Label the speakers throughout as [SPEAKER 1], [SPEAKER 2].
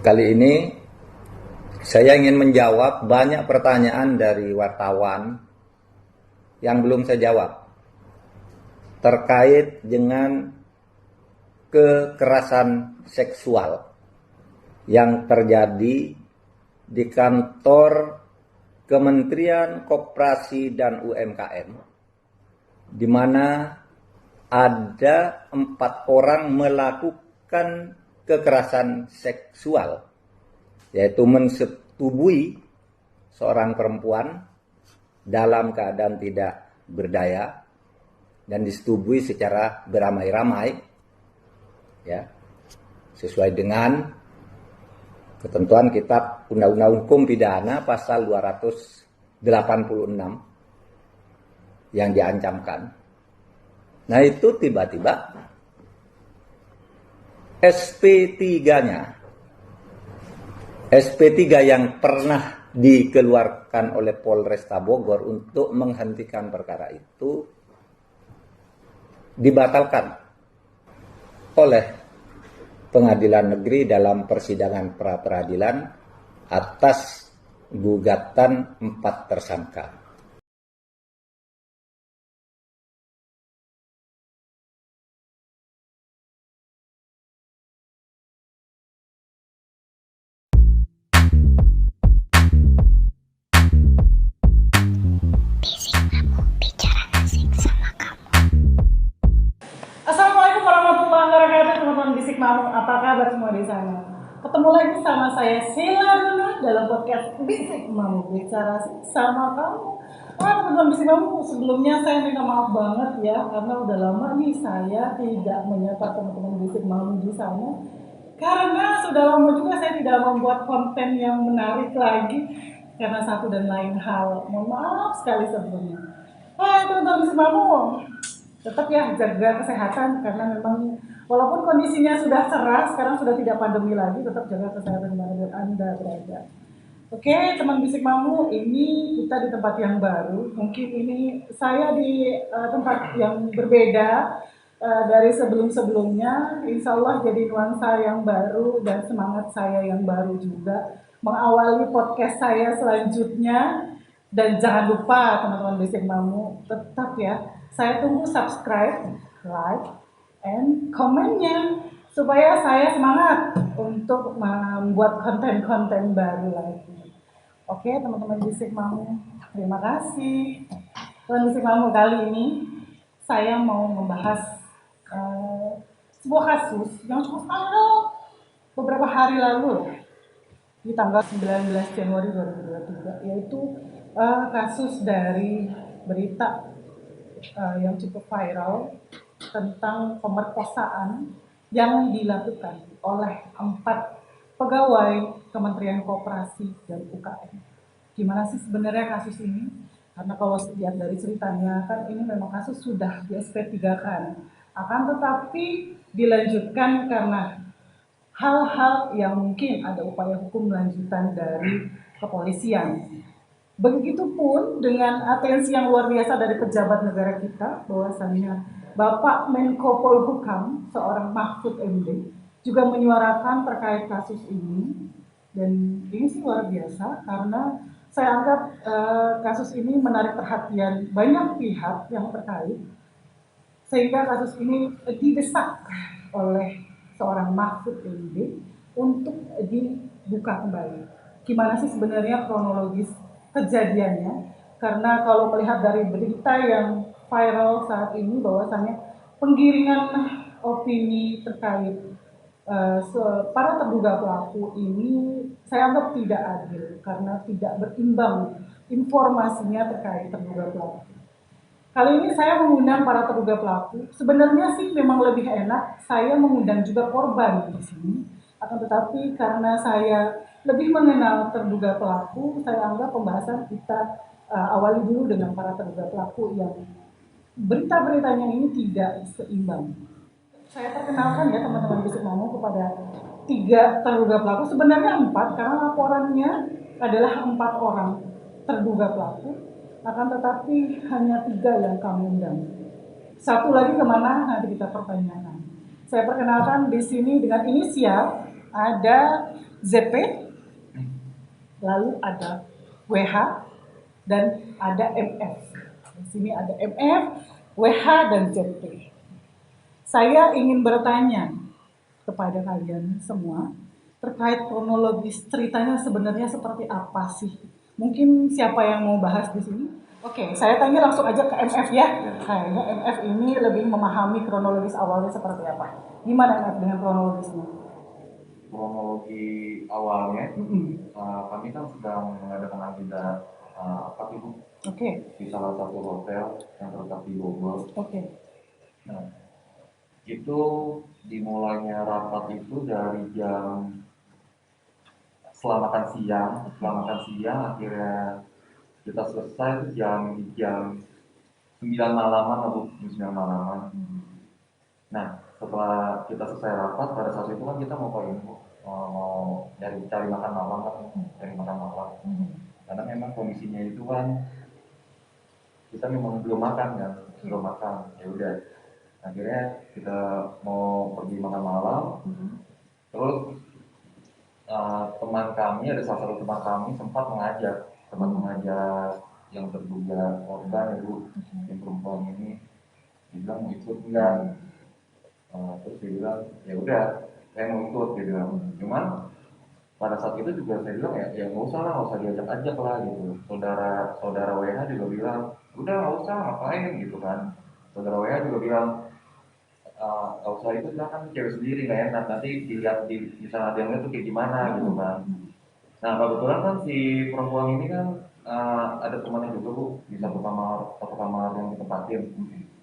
[SPEAKER 1] Kali ini saya ingin menjawab banyak pertanyaan dari wartawan yang belum saya jawab terkait dengan kekerasan seksual yang terjadi di kantor Kementerian Koperasi dan UMKM, di mana ada 4 orang melakukan kekerasan seksual, yaitu mensetubui seorang perempuan dalam keadaan tidak berdaya dan disetubui secara beramai-ramai, ya, sesuai dengan ketentuan Kitab Undang-Undang Hukum Pidana pasal 286 yang diancamkan. Nah, itu tiba-tiba SP3-nya, SP3 yang pernah dikeluarkan oleh Polresta Bogor untuk menghentikan perkara itu dibatalkan oleh Pengadilan Negeri dalam persidangan pra-peradilan atas gugatan 4 tersangka.
[SPEAKER 2] Assalamualaikum warahmatullahi wabarakatuh, teman-teman Bisik Mamuk. Apa kabar semua di sana? Ketemu lagi sama saya Sheila Duna dalam podcast Bisik Mamuk, bicara sama kamu. Teman-teman Bisik Mamuk, sebelumnya saya minta maaf banget ya, karena udah lama nih saya tidak menyapa teman-teman Bisik Mamuk di sana. Karena sudah lama juga saya tidak membuat konten yang menarik lagi karena satu dan lain hal. Mohon maaf sekali sebelumnya. Teman-teman Bisik Mamuk, tetap ya jaga kesehatan, karena memang walaupun kondisinya sudah cerah, sekarang sudah tidak pandemi lagi, tetap jaga kesehatan dimanapun Anda berada. Oke, teman Bisik Mamu, ini kita di tempat yang baru. Mungkin ini saya di tempat yang berbeda dari sebelum-sebelumnya. Insya Allah jadi nuansa yang baru dan semangat saya yang baru juga mengawali podcast saya selanjutnya. Dan jangan lupa teman-teman Bisik Mamu, tetap ya, saya tunggu subscribe, like, and komennya supaya saya semangat untuk membuat konten-konten baru lagi. Oke, teman-teman Bisik Mamu, terima kasih. Teman Bisik Mamu, kali ini saya mau membahas sebuah kasus yang cukup viral beberapa hari lalu di tanggal 19 Januari 2023, yaitu kasus dari berita yang cukup viral tentang pemerkosaan yang dilakukan oleh 4 pegawai Kementerian Koperasi dan UKM. Gimana sih sebenarnya kasus ini? Karena kalau lihat dari ceritanya kan ini memang kasus sudah di SP3-kan. Akan tetapi dilanjutkan karena hal-hal yang mungkin ada upaya hukum lanjutan dari kepolisian. Begitupun dengan atensi yang luar biasa dari pejabat negara kita, bahwasannya Bapak Menko Polhukam, seorang Mahfud MD, juga menyuarakan terkait kasus ini. Dan ini sih luar biasa karena saya anggap kasus ini menarik perhatian banyak pihak yang terkait, sehingga kasus ini didesak oleh seorang Mahfud MD untuk dibuka kembali. Gimana sih sebenarnya kronologis kejadiannya? Karena kalau melihat dari berita yang viral saat ini, bahwasannya penggiringan opini terkait para terduga pelaku ini saya anggap tidak adil karena tidak berimbang informasinya terkait terduga pelaku. Kali ini saya mengundang para terduga pelaku. Sebenarnya sih memang lebih enak saya mengundang juga korban di sini. Akan tetapi karena saya lebih mengenal terduga pelaku, saya anggap pembahasan kita awali dulu dengan para terduga pelaku yang berita-beritanya ini tidak seimbang. Saya perkenalkan ya teman-teman Bisik Mamu kepada 3 terduga pelaku. Sebenarnya 4 karena laporannya adalah 4 orang terduga pelaku. Akan tetapi hanya 3 yang kami undang. Satu lagi kemana nanti kita pertanyakan. Saya perkenalkan di sini dengan inisial ada ZP, lalu ada WH, dan ada MF. Di sini ada MF, WH, dan ZP. Saya ingin bertanya kepada kalian semua terkait kronologis ceritanya sebenarnya seperti apa sih? Mungkin siapa yang mau bahas di sini? Oke, saya tanya langsung aja ke MF ya. Kayaknya MF ini lebih memahami kronologis awalnya seperti apa. Gimana MF dengan kronologisnya?
[SPEAKER 3] Kronologi awalnya, kami kan sedang mengadakan agenda akad itu
[SPEAKER 2] Oke,
[SPEAKER 3] di salah satu hotel yang terletak di Bogor.
[SPEAKER 2] oke.
[SPEAKER 3] Nah, itu dimulainya rapat itu dari jam setelah makan siang akhirnya kita selesai itu jam 9 malaman atau jam 9 malaman. Nah, setelah kita selesai rapat, pada saat itu kan kita mau mau cari makan malam kan, cari makan malam. Karena memang kondisinya itu kan kita memang belum makan kan, belum makan. Ya udah, akhirnya kita mau pergi makan malam. Terus teman kami, ada salah satu teman kami sempat mengajak yang terduga korban itu, yang perempuan ini, dibilang mau ikut enggak. Terus dia bilang ya udah saya mau ikut, dia bilang. Cuman pada saat itu juga saya bilang ya nggak usah diajak lah gitu. Saudara WH juga bilang udah nggak usah, ngapain gitu kan. Saudara WH juga bilang nggak usah itu lah, kan cewek sendiri nggak enak, nanti dilihat di sana dia tuh kayak gimana gitu kan. Nah kebetulan kan si perempuan ini kan ada temannya juga bu di satu kamar yang ditempatin.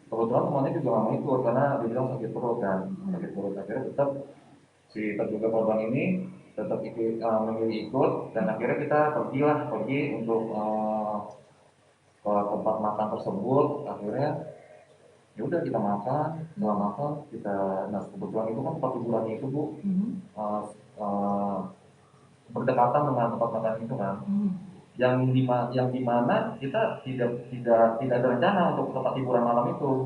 [SPEAKER 3] Kebetulan temannya juga nggak mau ikut karena dia bilang sakit perut kan, sakit perut. Akhirnya tetap si terduga korban ini tetap memilih ikut, dan akhirnya kita pergi untuk ke tempat makan tersebut. Akhirnya ya udah kita makan, setelah makan kita, nah kebetulan itu kan tempat hiburannya itu bu uh, uh, berdekatan dengan tempat makan itu kan, yang dimana kita tidak ada rencana untuk tempat hiburan malam itu.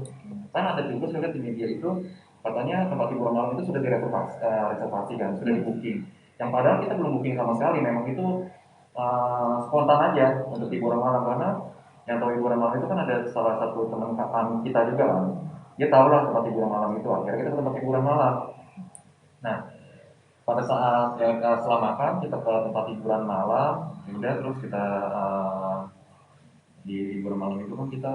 [SPEAKER 3] Kan ada juga sudah di media itu katanya tempat hiburan malam itu sudah reservasi kan, sudah di booking. Yang padahal kita belum booking sama sekali, memang itu spontan aja untuk hiburan malam. Karena yang tahu hiburan malam itu kan ada salah satu teman kami kita juga kan, dia tahu lah tempat hiburan malam itu. Akhirnya kita ke tempat hiburan malam. Nah pada saat setelah makan kita ke tempat hiburan malam, udah terus kita di hiburan malam itu kan kita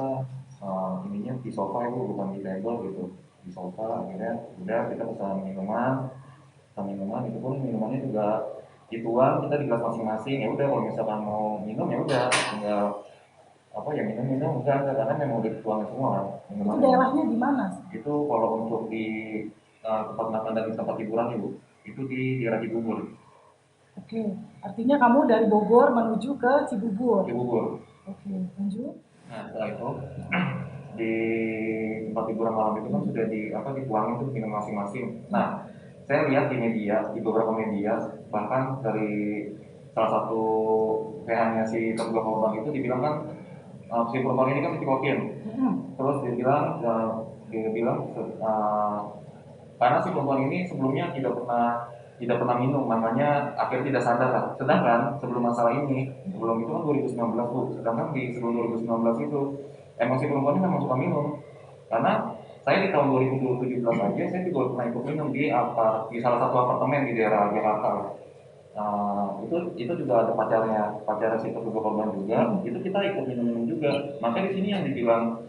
[SPEAKER 3] ininya di sofa itu, bukan di table gitu, di sofa. Akhirnya udah kita pesan minuman itu pun minumannya juga gituan, kita di kelas masing-masing. Ya udah kalau misalkan mau minum ya udah tinggal apa ya, minum enggak, karena memang udah dituangin semua kan minuman.
[SPEAKER 2] Itu daerahnya di mana?
[SPEAKER 3] Itu kalau untuk di tempat makan dan di tempat hiburan ibu, itu di daerah Cibubur.
[SPEAKER 2] Oke, artinya kamu dari Bogor menuju ke Cibubur. Oke, lanjut.
[SPEAKER 3] Nah setelah itu di tempat hiburan malam itu kan sudah dituangin tuh minum masing-masing. Nah saya lihat di beberapa media, bahkan dari salah satu PH-nya si terduga korban itu dibilang kan si korban ini kan psikokin. Terus dia bilang karena si perempuan ini sebelumnya tidak pernah minum, makanya akhirnya tidak sadar lah. Sedangkan sebelum masalah ini, sebelum itu kan 2019 bu, sedangkan sebelum 2019 itu emang si perempuan ini memang suka minum. Karena saya di tahun 2017 aja saya juga pernah ikut minum di salah satu apartemen di daerah Jakarta. Itu juga ada pacarnya si terduga korban juga. Itu kita ikut minum juga. Makanya di sini yang dibilang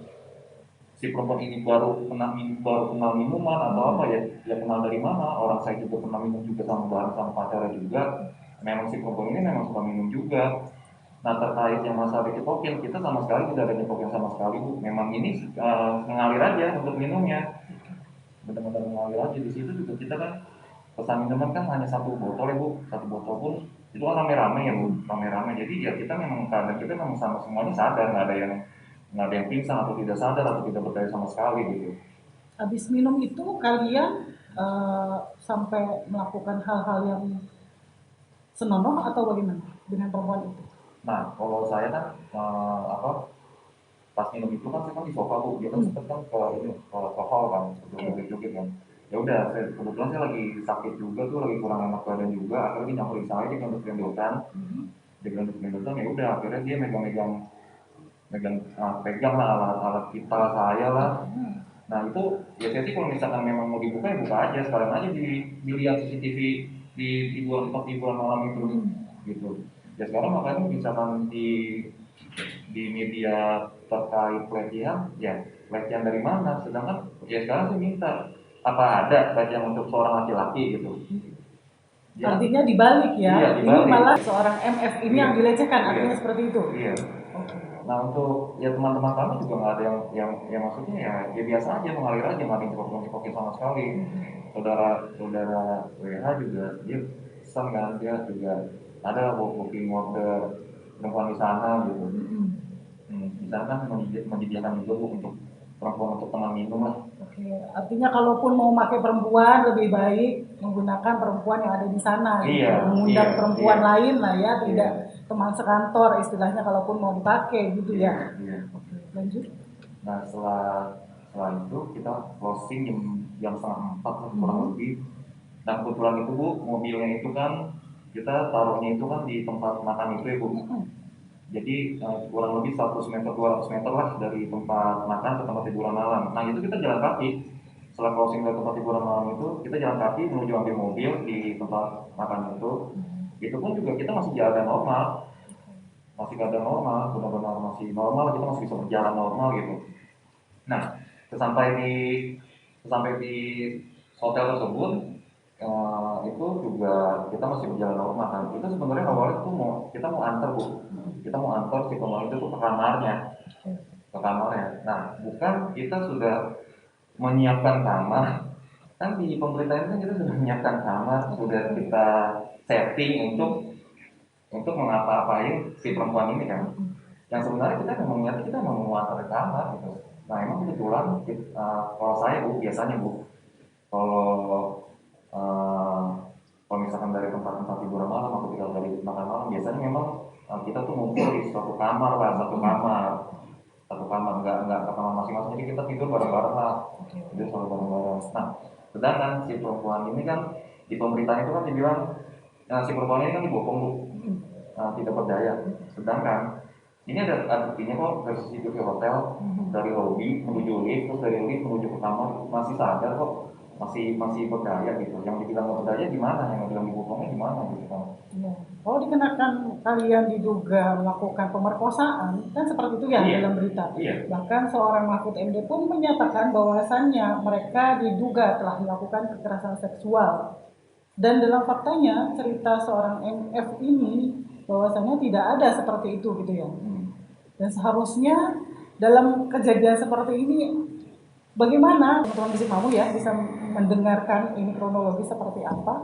[SPEAKER 3] si perempuan ini baru kenal minuman atau apa ya kenal dari mana. Orang saya juga pernah minum juga sama pacarnya juga. Memang si perempuan ini memang suka minum juga. Nah terkait yang masalah dicekokin, kita sama sekali tidak ada nyekokin sama sekali bu. Memang ini mengalir aja untuk minumnya, benar-benar mengalir aja. Di situ juga kita kan pesan minuman kan hanya satu botol ya bu, satu botol pun itu kan rame-rame ya bu, rame-rame. Jadi ya kita memang keadaan kita memang sama semuanya sadar, nggak ada yang pingsan atau tidak sadar atau tidak berdaya sama sekali gitu.
[SPEAKER 2] Habis minum itu kalian sampai melakukan hal-hal yang senonoh atau bagaimana dengan perempuan itu?
[SPEAKER 3] Nah kalau saya kan pas minum itu kan saya kan di sofa bu, dia kan sempat kan ke hall kan, joget-joget kan. ya udah kebetulan saya lagi sakit juga tuh, lagi kurang enak badan juga, akhirnya dia nyamperin saya, dia gendut-gendutan, ya udah akhirnya dia megang-megang pegang lah alat-alat vital saya lah. Nah itu ya saya sih kalau misalkan memang mau dibuka ya buka aja, sekalian aja dilihat CCTV di tempat hiburan malam itu gitu. Ya sekarang makanya misalkan di media terkait pelecehan, ya pelecehan dari mana? Sedangkan ya sekarang saya minta apa ada pelecehan untuk seorang laki-laki gitu. Ya,
[SPEAKER 2] Artinya dibalik ya,
[SPEAKER 3] iya,
[SPEAKER 2] ini
[SPEAKER 3] dibalik.
[SPEAKER 2] malah seorang MF ini
[SPEAKER 3] Iya.
[SPEAKER 2] yang dilecehkan,
[SPEAKER 3] Iya.
[SPEAKER 2] artinya seperti itu.
[SPEAKER 3] Iya.
[SPEAKER 2] Oke.
[SPEAKER 3] Nah untuk ya teman-teman kami juga nggak ada yang maksudnya ya biasa aja, mengalir aja, nggak ada yang cekokin sama sekali. Saudara WH juga dia pesan kan, dia juga ada booking order perempuan di sana gitu. Di sana kan menyediakan juga untuk perempuan untuk teman minum lah.
[SPEAKER 2] Oke, artinya kalaupun mau pakai perempuan lebih baik menggunakan perempuan yang ada di sana, gitu.
[SPEAKER 3] Iya,
[SPEAKER 2] Mengundang
[SPEAKER 3] iya,
[SPEAKER 2] perempuan
[SPEAKER 3] iya.
[SPEAKER 2] lain lah ya, tidak
[SPEAKER 3] Iya.
[SPEAKER 2] teman sekantor istilahnya kalaupun mau dipakai gitu ya.
[SPEAKER 3] Iya.
[SPEAKER 2] Oke, lanjut.
[SPEAKER 3] Nah setelah itu kita closing jam 3:30 lah kurang lebih. Nah kebetulan itu Bu, mobilnya itu kan kita taruhnya itu kan di tempat makan itu ya Bu. Jadi kurang lebih 100 meter 200 meter lah dari tempat makan ke tempat hiburan malam. Nah itu kita jalan kaki. Setelah closing dari tempat hiburan malam itu, kita jalan kaki menuju ambil mobil di tempat makan itu. Itu pun juga kita masih jalan normal, masih keadaan normal, benar-benar masih normal, kita masih bisa berjalan normal gitu. Nah, sesampai di hotel tersebut, itu juga kita masih berjalan normal kan. Itu sebenarnya awalnya tuh kita mau antar Bu, kita mau antar si pemain itu ke kamarnya, Nah, bukan kita sudah menyiapkan kamar. Kan di pemerintahan kan kita sudah menyiapkan kamar, sudah kita setting untuk mengapa-apain si perempuan ini kan. Yang sebenarnya kita memang niatnya kita mau mengantar ke kamar gitu. Nah emang kebetulan kalau saya Bu, biasanya Bu, kalau uh, kalau misalkan dari tempat-tempat hiburan malam atau tinggal dari makan malam, biasanya memang kita tuh ngumpul di satu kamar lah, satu kamar, nggak ke kamar masing-masing, jadi kita tidur bareng-bareng lah, tidur selalu bareng-bareng. Nah sedangkan si perempuan ini kan di pemberitaan itu kan dibilang si perempuan ini kan dibopong Bu, tidak berdaya. Sedangkan ini ada buktinya kok dari CCTV hotel, dari lobby menuju lift, terus dari lift menuju ke kamar masih sadar kok, masih berdaya gitu. Yang dibilang nggak berdaya gimana? Yang dibilang dibopongnya gimana gitu kan?
[SPEAKER 2] Ya. Kalau dikenakan kalian diduga melakukan pemerkosaan, kan seperti itu ya dalam berita.
[SPEAKER 3] Iya.
[SPEAKER 2] Bahkan seorang Mahfud MD pun menyatakan bahwasannya mereka diduga telah melakukan kekerasan seksual. Dan dalam faktanya cerita seorang MF ini bahwasannya tidak ada seperti itu gitu ya. Dan seharusnya dalam kejadian seperti ini bagaimana teman-teman Bisik Mamu ya bisa mendengarkan ini kronologi seperti apa.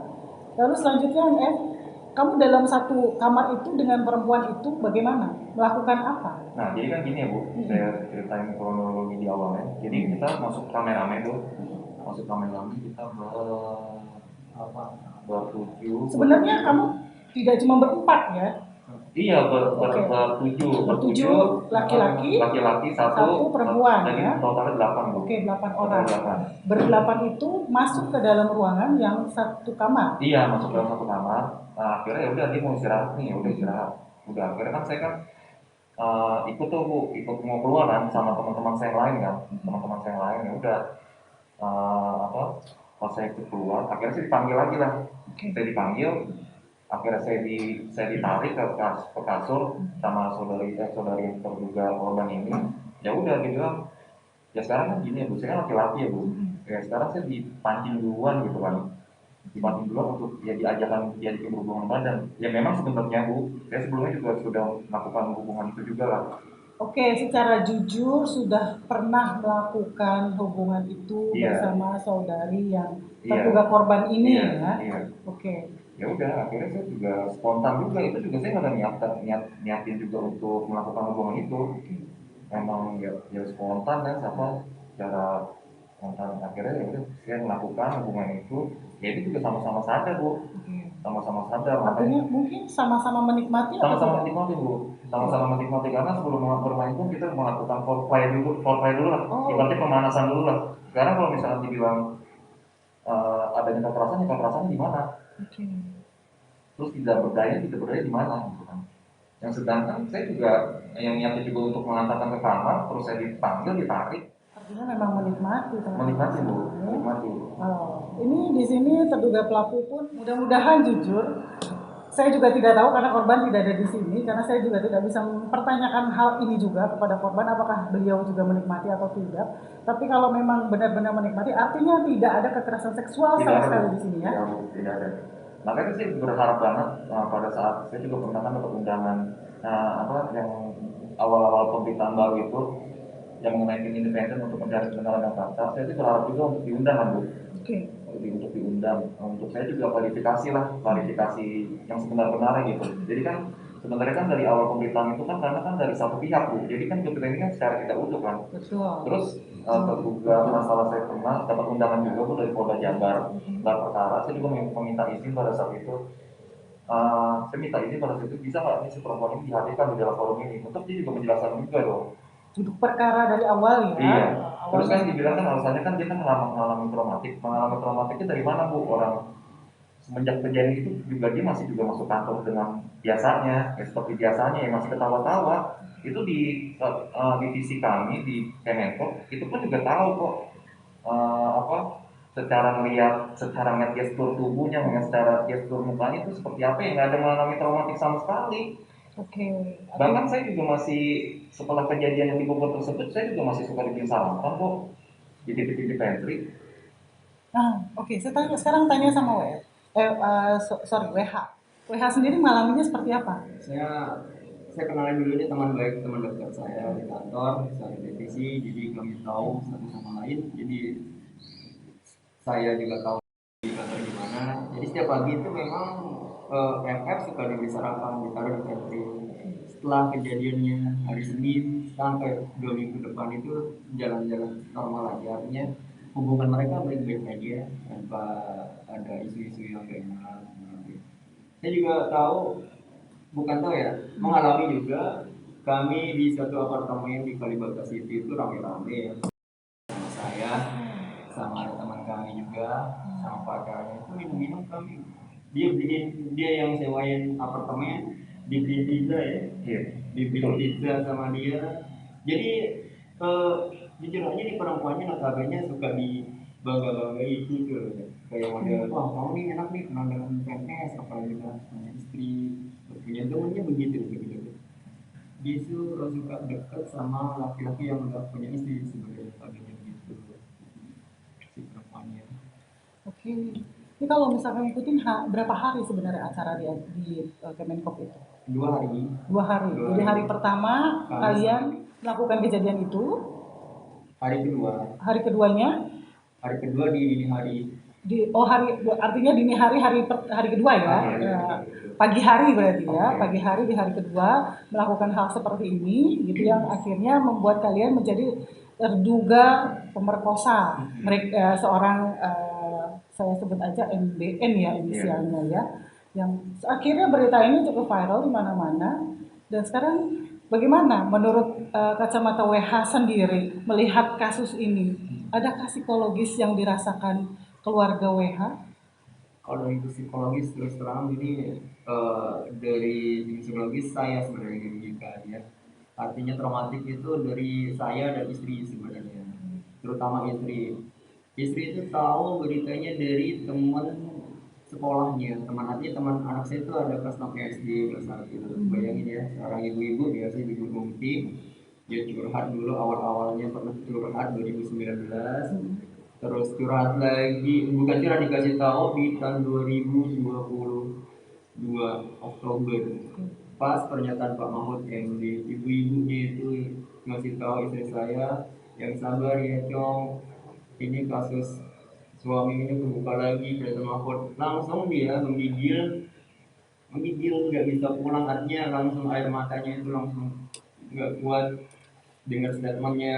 [SPEAKER 2] Lalu selanjutnya MF, kamu dalam satu kamar itu dengan perempuan itu bagaimana? Melakukan apa?
[SPEAKER 3] Nah jadi kan gini ya Bu, saya ceritain kronologi di awalnya. Jadi kita masuk rame-rame tuh, kita bertujuh.
[SPEAKER 2] Sebenarnya kamu tidak cuma berempat ya?
[SPEAKER 3] Iya, bertujuh laki-laki, satu
[SPEAKER 2] perempuan
[SPEAKER 3] jadi
[SPEAKER 2] ya?
[SPEAKER 3] totalnya 8 Bu.
[SPEAKER 2] Oke, 8 orang. Berdelapan itu masuk ke dalam ruangan yang satu kamar.
[SPEAKER 3] Iya, masuk dalam satu kamar. Nah, akhirnya ya udah dia mau istirahat nih, udah istirahat. Udah akhirnya kan saya kan ikut tuh Bu, ikut mau keluar kan sama teman-teman saya yang lain kan. Teman-teman saya yang lain ya udah pas saya ikut keluar, akhirnya saya dipanggil lagi lah. Saya dipanggil, akhirnya saya ditarik ke kasur sama saudari yang terduga korban ini. Ya udah gitu kan. Ya sekarang kan gini ya Bu, saya kan laki-laki ya Bu. Ya sekarang saya dipancing duluan gitu kan. Dipancing duluan untuk ya diajakin berhubungan badan. Ya memang sebenarnya Bu, saya sebelumnya juga sudah melakukan hubungan itu juga lah.
[SPEAKER 2] Oke, secara jujur sudah pernah melakukan hubungan itu bersama saudari yang terduga korban ini ya?
[SPEAKER 3] Iya.
[SPEAKER 2] Oke.
[SPEAKER 3] Ya udah, akhirnya saya juga spontan juga, itu juga saya nggak ada niatin juga untuk melakukan hubungan itu. Memang ya spontan kan, cara spontan. Akhirnya ya udah saya melakukan hubungan itu. Ya itu juga sama-sama sadar Bu, sama-sama sadar.
[SPEAKER 2] Artinya mungkin sama-sama menikmati atau
[SPEAKER 3] sama-sama menikmati Bu, sama-sama menikmati karena sebelum bermain pun kita melakukan foreplay dulu lah. Ibaratnya pemanasan dulu lah. Sekarang kalau misalnya dibilang adanya kekerasannya di mana?
[SPEAKER 2] Oke.
[SPEAKER 3] Terus tidak berdaya di mana gitu kan? Yang sedangkan saya juga yang niatnya juga untuk mengantarkan ke kamar, terus saya dipanggil, ditarik.
[SPEAKER 2] Artinya memang menikmati teman-teman.
[SPEAKER 3] Menikmati Bu, menikmati.
[SPEAKER 2] Ini di sini terduga pelaku pun mudah-mudahan jujur. Saya juga tidak tahu karena korban tidak ada di sini, karena saya juga tidak bisa mempertanyakan hal ini juga kepada korban apakah beliau juga menikmati atau tidak. Tapi kalau memang benar-benar menikmati, artinya tidak ada kekerasan seksual sama sekali di sini ya.
[SPEAKER 3] Tidak ada. Makanya sih berharap banget pada saat saya juga pernah kan dapat undangan yang awal-awal pemberitaan baru itu yang mengenai tim independen untuk mencari kebenaran dan fakta. Saya sih berharap juga untuk diundang kan Bu.
[SPEAKER 2] Oke.
[SPEAKER 3] Untuk diundang, untuk saya juga klarifikasi yang sebenar-benarnya gitu. Jadi kan sebenarnya kan dari awal pemberitaan itu kan karena kan dari satu pihak Bu. Jadi kan kita ini kan secara tidak utuh kan.
[SPEAKER 2] Betul.
[SPEAKER 3] Terus terduga masalah saya pernah dapat undangan juga Bu dari Polda Jabar gelar perkara. Saya juga meminta izin pada saat itu. Saya minta izin pada saat itu bisa nggak si perempuan ini dihadirkan di dalam forum ini untuk dia juga menjelaskan juga dong.
[SPEAKER 2] Duduk perkara dari awal ya.
[SPEAKER 3] Iya. Terus kan dibilang kan alasannya kan dia kan mengalami traumatiknya dari mana Bu? Orang semenjak kejadian itu juga dia masih juga masuk kantor dengan biasanya, seperti biasanya ya masih ketawa-tawa. Itu di divisi kami di Kemenko itu pun juga tahu kok secara ngeliat gestur tubuhnya, secara gestur mukanya itu seperti apa yang nggak ada mengalami traumatik sama sekali.
[SPEAKER 2] Oke.
[SPEAKER 3] Bahkan saya juga masih setelah kejadian yang di Bogor tersebut, saya juga masih suka dibikin sarapan kok di titik-titik pantry.
[SPEAKER 2] Oke. Sekarang tanya sama WH. WH sendiri mengalaminya seperti apa?
[SPEAKER 4] Saya kenalin dulu nih teman baik, teman dekat saya di kantor, saya di divisi, jadi kami tahu satu sama lain. Jadi saya juga tahu di kantor gimana. Jadi setiap pagi itu memang FF suka diberi sarapan, ditaruh di pantry. Setelah kejadiannya hari Senin sampai 2 minggu depan itu jalan-jalan normal aja, artinya hubungan mereka baik-baik aja tanpa ada isu-isu yang gak enak. Saya juga tahu, bukan tahu ya, mengalami juga. Kami di satu apartemen di Kalibata City itu rame-rame ya. Sama saya, sama ada teman kami juga, sama pacarnya itu minum-minum kami. Dia yang sewain apartemen, dibeliin pizza ya.
[SPEAKER 3] Iya.
[SPEAKER 4] Dibeliin pizza sama dia. Jadi jujur aja nih perempuannya notabene suka dibangga-banggai gitu loh. Kayak model, wah kamu nih enak nih kenal dengan PNS, apalagi punya istri, punya temennya begitu. Dia tuh suka dekat sama laki-laki yang udah punya istri sebenarnya gitu si perempuannya.
[SPEAKER 2] Oke. Ini kalau misalkan ngikutin berapa hari sebenarnya acara di Kemenkop itu?
[SPEAKER 4] 2 hari.
[SPEAKER 2] 2 hari. Jadi hari pertama kalian melakukan kejadian itu.
[SPEAKER 4] Hari kedua.
[SPEAKER 2] Hari keduanya?
[SPEAKER 4] Hari kedua di dini hari.
[SPEAKER 2] Artinya dini hari kedua ya. Pagi hari berarti ya. Pagi hari di hari kedua melakukan hal seperti ini gitu yang akhirnya membuat kalian menjadi terduga pemerkosa. Mereka seorang saya sebut aja MBN ya inisialnya ya. Yang akhirnya berita ini cukup viral di mana-mana. Dan sekarang bagaimana menurut kacamata WH sendiri melihat kasus ini? Adakah psikologis yang dirasakan keluarga WH?
[SPEAKER 4] Kalau itu psikologis terus terang ini dari psikologis saya sebenarnya dirugikan ya. Artinya traumatik itu dari saya dan istri sebenarnya, terutama istri. Istri itu tahu beritanya dari teman sekolahnya, teman anak saya itu ada kelas 6 SD kelas 1. Bayangin ya, seorang ibu-ibu biasa ibu Mumti, dia curhat dulu awal-awalnya pernah curhat 2019. Terus curhat lagi, bukan curhat dikasih tahu di tahun 2022 Oktober. Pas pernyataan Pak Mahfud MD, ibu-ibunya itu ngasih tahu istri saya yang sabar ya Cong, ini kasus suami ini terbuka lagi Pak Mahfud. Langsung dia menggigil nggak bisa pulang, artinya langsung air matanya itu langsung nggak kuat. Dengar statementnya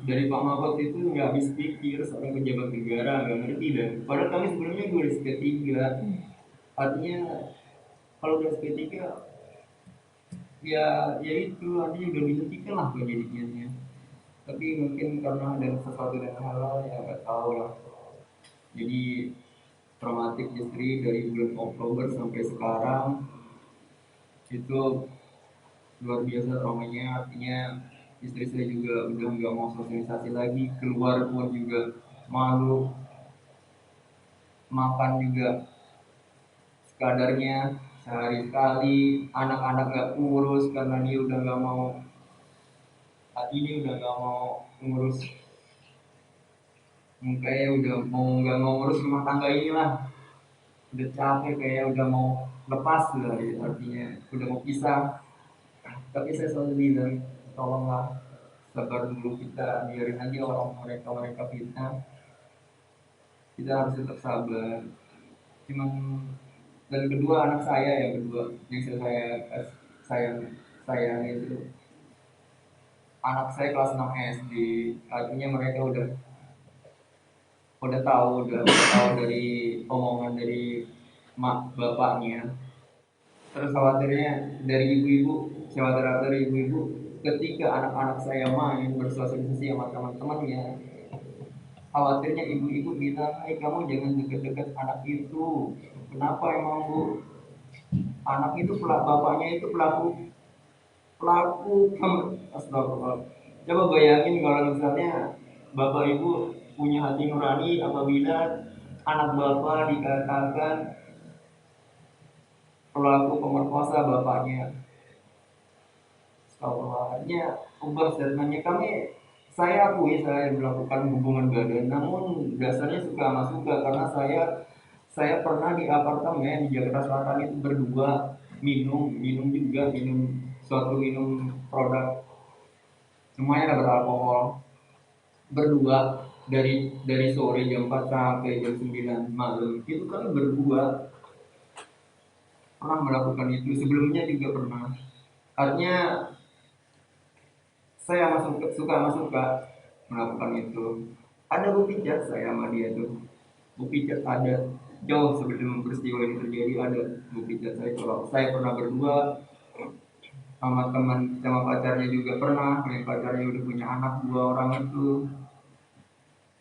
[SPEAKER 4] dari Pak Mahfud itu nggak habis pikir, seorang pejabat negara nggak ngerti dan padahal kami sebelumnya gue SP3. Artinya kalau udah SP3 ya itu artinya udah dihentikan lah penyidikannya. Tapi mungkin karena ada sesuatu dan hal ya nggak tahu lah. Jadi traumatik istri dari bulan Oktober sampai sekarang itu luar biasa traumanya. Artinya istri saya juga udah nggak mau sosialisasi lagi, keluar pun juga malu, makan juga sekadarnya sehari sekali, anak-anak nggak ngurus karena dia udah nggak mau, ini udah nggak mau ngurus, kayak udah mau nggak mau ngurus rumah tangga ini lah, udah capek, kayak udah mau lepas lah ya, artinya udah mau pisah. Tapi saya selalu bilang, tolonglah sabar dulu, kita biarin aja orang mereka fitnah, kita harus tetap sabar. Cuman, dan kedua anak saya yang kedua yang saya sayang sayang itu, anak saya kelas 6 SD, artinya mereka udah tahu dari omongan dari mak bapaknya. Terus khawatirnya dari ibu-ibu, saya khawatir dari ibu-ibu ketika anak-anak saya main bersosialisasi sama teman-temannya, khawatirnya ibu-ibu bilang, kamu jangan deket-deket anak itu. Kenapa emang bu? Anak itu bapaknya itu pelaku astagfirullah. Coba bayangin kalau misalnya bapak ibu punya hati nurani apabila anak bapak dikatakan pelaku pemerkosa bapaknya. Astagfirullahaladzim. Ubah statementnya, saya akui saya melakukan hubungan badan, namun dasarnya suka sama suka, karena saya pernah di apartemen di Jakarta Selatan itu berdua minum suatu produk lumayan beralkohol, berdua dari sore jam 4 sampai jam 9 malam itu kan berdua pernah melakukan itu. Sebelumnya juga pernah, artinya saya suka melakukan itu. Ada bukti chat saya sama dia tuh, bukti chat ada jauh sebelum peristiwa ini terjadi, ada bukti chat saya kalau saya pernah berdua sama pacarnya juga pernah, yang pacarnya udah punya anak 2 orang itu.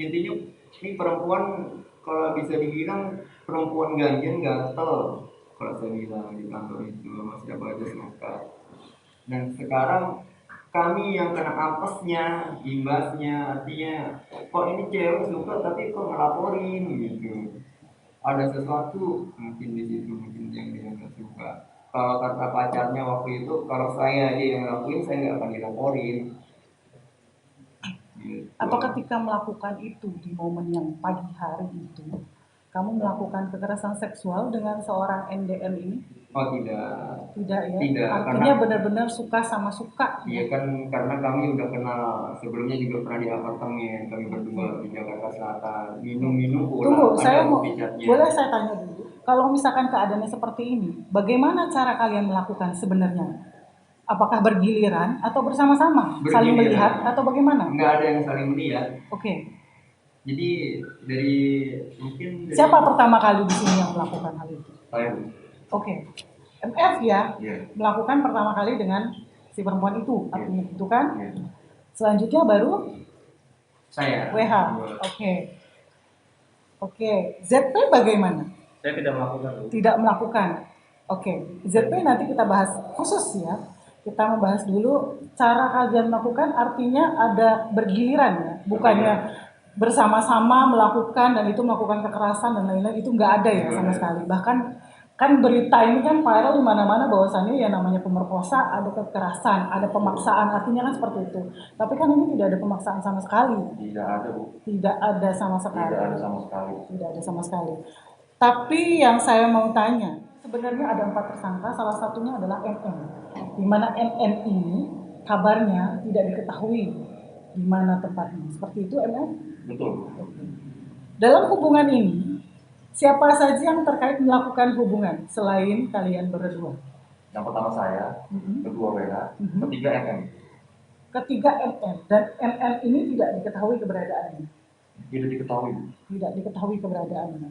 [SPEAKER 4] Intinya ini perempuan kalau bisa dibilang perempuan ganjen gatel kalau saya bilang di kantor itu sama siapa aja suka. Dan sekarang kami yang kena apesnya, imbasnya, artinya kok ini cewek suka tapi kok ngelaporin gitu. Ada sesuatu mungkin di situ, mungkin yang dia nggak suka. Kalau kata pacarnya waktu itu, kalau saya aja yang ngelakuin, saya nggak akan dilaporin. Gitu.
[SPEAKER 2] Atau ketika melakukan itu di momen yang pagi hari itu, kamu melakukan kekerasan seksual dengan seorang NDM ini?
[SPEAKER 4] Oh tidak.
[SPEAKER 2] Tidak ya?
[SPEAKER 4] Tidak,
[SPEAKER 2] artinya benar-benar suka sama suka.
[SPEAKER 4] Iya kan, karena kami udah kenal sebelumnya, juga pernah di apartemen kami berdua di Jakarta Selatan, minum
[SPEAKER 2] Tunggu, saya mau, boleh saya tanya dulu, kalau misalkan keadaannya seperti ini, bagaimana cara kalian melakukan sebenarnya? Apakah bergiliran atau bersama-sama? Saling melihat atau bagaimana?
[SPEAKER 4] Enggak ada yang saling melihat.
[SPEAKER 2] Oke.
[SPEAKER 4] Jadi mungkin
[SPEAKER 2] siapa pertama kali di sini yang melakukan hal itu?
[SPEAKER 4] Saya.
[SPEAKER 2] Oke. MF ya, melakukan pertama kali dengan si perempuan itu, artinya itu kan? Selanjutnya baru
[SPEAKER 4] saya.
[SPEAKER 2] WH. Oke. ZP bagaimana?
[SPEAKER 3] Saya tidak melakukan.
[SPEAKER 2] Tidak melakukan. Oke. ZP nanti kita bahas khusus ya. Kita membahas dulu cara kalian melakukan, artinya ada bergiliran ya, bukannya bersama-sama melakukan dan itu melakukan kekerasan dan lain-lain, itu nggak ada ya sama sekali. Bahkan kan berita ini kan viral di mana-mana bahwasannya ya namanya pemerkosa ada kekerasan, ada pemaksaan, artinya kan seperti itu. Tapi kan ini tidak ada pemaksaan sama sekali.
[SPEAKER 3] Tidak ada, Bu.
[SPEAKER 2] Tidak ada sama sekali.
[SPEAKER 3] Tidak ada sama sekali.
[SPEAKER 2] Tidak ada sama sekali. Tapi yang saya mau tanya, sebenarnya ada 4 tersangka, salah satunya adalah NN. Di mana NN ini kabarnya tidak diketahui di mana tempatnya. Seperti itu, NN?
[SPEAKER 3] Betul.
[SPEAKER 2] Dalam hubungan ini, siapa saja yang terkait melakukan hubungan selain kalian berdua?
[SPEAKER 3] Yang pertama saya, kedua WH, ketiga NN.
[SPEAKER 2] Ketiga NN, dan NN ini tidak diketahui keberadaannya.
[SPEAKER 3] Tidak diketahui.
[SPEAKER 2] Tidak diketahui keberadaannya.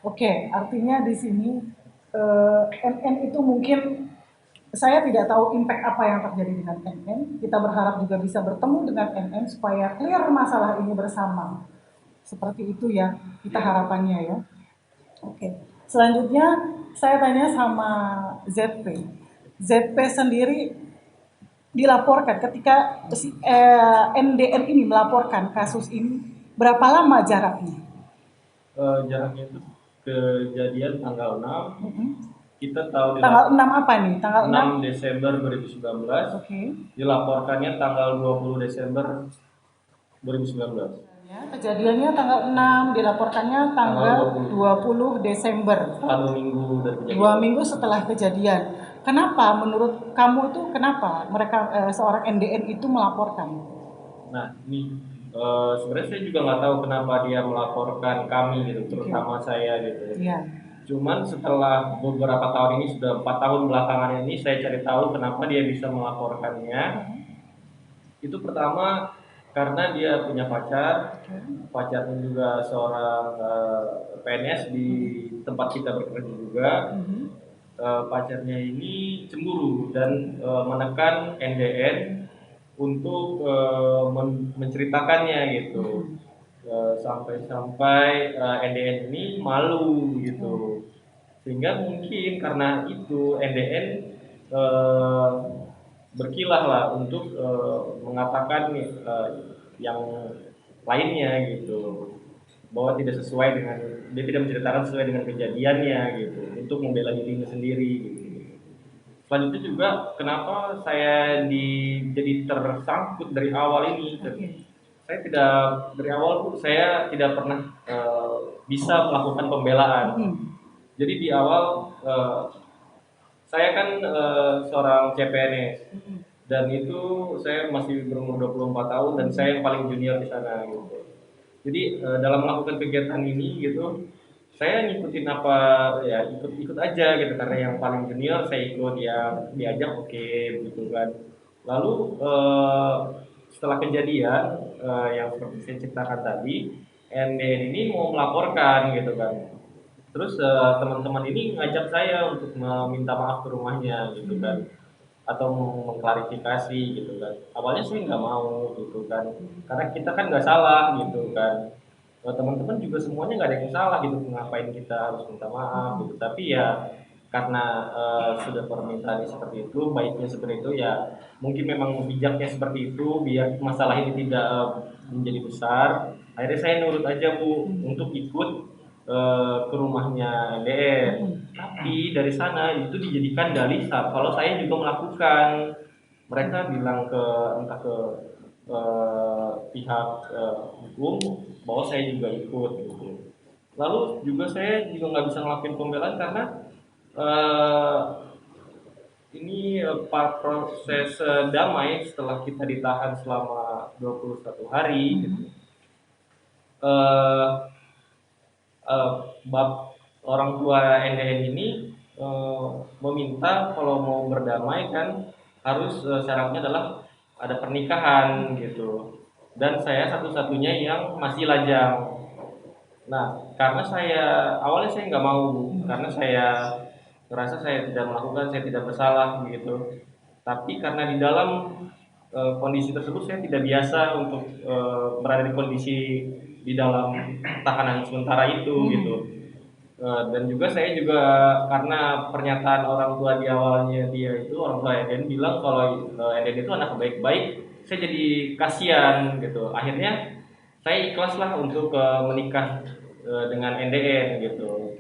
[SPEAKER 2] Oke, artinya di sini NN itu mungkin saya tidak tahu impact apa yang terjadi dengan NN. Kita berharap juga bisa bertemu dengan NN supaya clear masalah ini bersama. Seperti itu ya, kita harapannya ya. Oke. Selanjutnya saya tanya sama ZP. ZP sendiri dilaporkan ketika si NDN ini melaporkan kasus ini, berapa lama jaraknya?
[SPEAKER 5] Jaraknya itu kejadian tanggal 6. Kita tahu
[SPEAKER 2] Tanggal 6 apa nih? Tanggal
[SPEAKER 5] 6 Desember 2019.
[SPEAKER 2] Oke.
[SPEAKER 5] Dilaporkannya tanggal 20 Desember 2019.
[SPEAKER 2] Ya, kejadiannya tanggal 6, dilaporkannya tanggal 20 Desember.
[SPEAKER 5] Setelah 2 minggu dari kejadian.
[SPEAKER 2] 2 minggu setelah kejadian. Kenapa menurut kamu itu kenapa mereka seorang NDN itu melaporkan?
[SPEAKER 5] Nah, ini sebenarnya saya juga nggak tahu kenapa dia melaporkan kami gitu, terutama saya gitu.
[SPEAKER 2] Iya.
[SPEAKER 5] Cuman setelah beberapa tahun ini, sudah 4 tahun belakangan ini, saya cari tahu kenapa dia bisa melaporkannya. Itu pertama karena dia punya pacar, pacarnya juga seorang PNS di tempat kita bekerja juga. Pacarnya ini cemburu dan menekan NDN untuk menceritakannya gitu. Sampai-sampai NDN ini malu gitu, sehingga mungkin karena itu NDN berkilah lah untuk mengatakan yang lainnya gitu, bahwa tidak sesuai dengan, dia tidak menceritakan sesuai dengan kejadiannya gitu, untuk membela dirinya sendiri gitu. Selanjutnya juga kenapa saya jadi tersangkut dari awal ini. Saya tidak, dari awal tuh saya tidak pernah bisa melakukan pembelaan. Jadi di awal saya kan seorang CPNS, dan itu saya masih berumur 24 tahun dan saya yang paling junior di sana gitu. Jadi dalam melakukan kegiatan ini gitu, saya ngikutin apa ya, ikut aja gitu, karena yang paling junior saya ikut, ya diajak oke gitu kan. Lalu setelah kejadian yang seperti saya ceritakan tadi, NDN ini mau melaporkan gitu kan. Terus teman-teman ini ngajak saya untuk meminta maaf ke rumahnya gitu kan, atau mengklarifikasi gitu kan. Awalnya saya nggak mau gitu kan, karena kita kan nggak salah gitu kan. Teman-teman juga semuanya nggak ada yang salah gitu, ngapain kita harus minta maaf gitu. Tapi ya karena sudah permintaannya seperti itu, baiknya seperti itu, ya mungkin memang bijaknya seperti itu biar masalah ini tidak menjadi besar. Akhirnya saya nurut aja Bu untuk ikut ke rumahnya NDN. Tapi dari sana itu dijadikan dalih kalau saya juga melakukan. Mereka bilang ke entah ke pihak hukum bahwa saya juga ikut gitu. Lalu juga saya juga nggak bisa ngelakuin pembelaan karena ini proses damai setelah kita ditahan selama 21 hari gitu. Orang tua NDN ini meminta kalau mau berdamai kan harus syaratnya adalah ada pernikahan gitu, dan saya satu-satunya yang masih lajang. Nah, karena awalnya saya nggak mau, karena saya merasa saya tidak melakukan, saya tidak bersalah gitu. Tapi karena di dalam kondisi tersebut saya tidak biasa untuk berada di kondisi di dalam tahanan sementara itu gitu. Dan juga saya juga karena pernyataan orang tua di awalnya, dia itu orang tua Eden bilang kalau Eden itu anak baik-baik, saya jadi kasihan gitu. Akhirnya saya ikhlas lah untuk menikah dengan NDN gitu.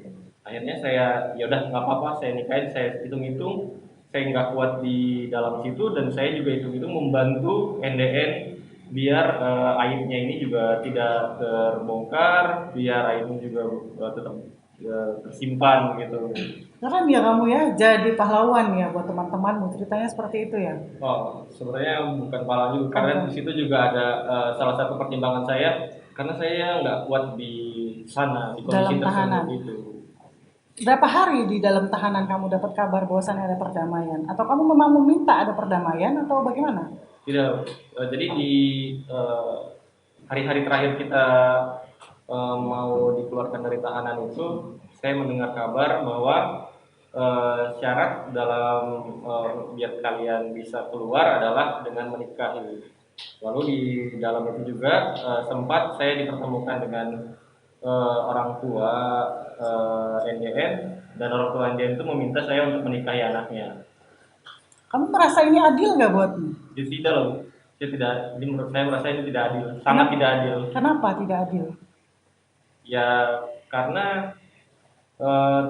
[SPEAKER 5] Akhirnya saya ya udah nggak apa-apa, saya nikahin, saya hitung-hitung saya nggak kuat di dalam situ, dan saya juga hitung-hitung membantu NDN biar aibnya ini juga tidak terbongkar, biar aibnya juga tetap tersimpan gitu.
[SPEAKER 2] Karena ya kamu ya jadi pahlawan ya buat teman-temanmu, ceritanya seperti itu ya.
[SPEAKER 5] Oh, sebenarnya bukan pahlawan juga, karena di situ juga ada salah satu pertimbangan saya, karena saya nggak kuat di sana di kondisi
[SPEAKER 2] Dalam tahanan.
[SPEAKER 5] tersebut itu.
[SPEAKER 2] Berapa hari di dalam tahanan kamu dapat kabar bahwasannya ada perdamaian? Atau kamu memang meminta ada perdamaian atau bagaimana?
[SPEAKER 5] Tidak, jadi di hari-hari terakhir kita mau dikeluarkan dari tahanan itu, saya mendengar kabar bahwa syarat dalam biar kalian bisa keluar adalah dengan menikah. Lalu di dalam itu juga sempat saya dipertemukan dengan orang tua NDN, dan orang tua NDN itu meminta saya untuk menikahi anaknya.
[SPEAKER 2] Kamu merasa ini adil nggak buatmu?
[SPEAKER 5] Jadi tidak loh, saya tidak, ini menurut saya merasa itu tidak adil, sangat tidak adil.
[SPEAKER 2] Kenapa tidak adil?
[SPEAKER 5] Ya karena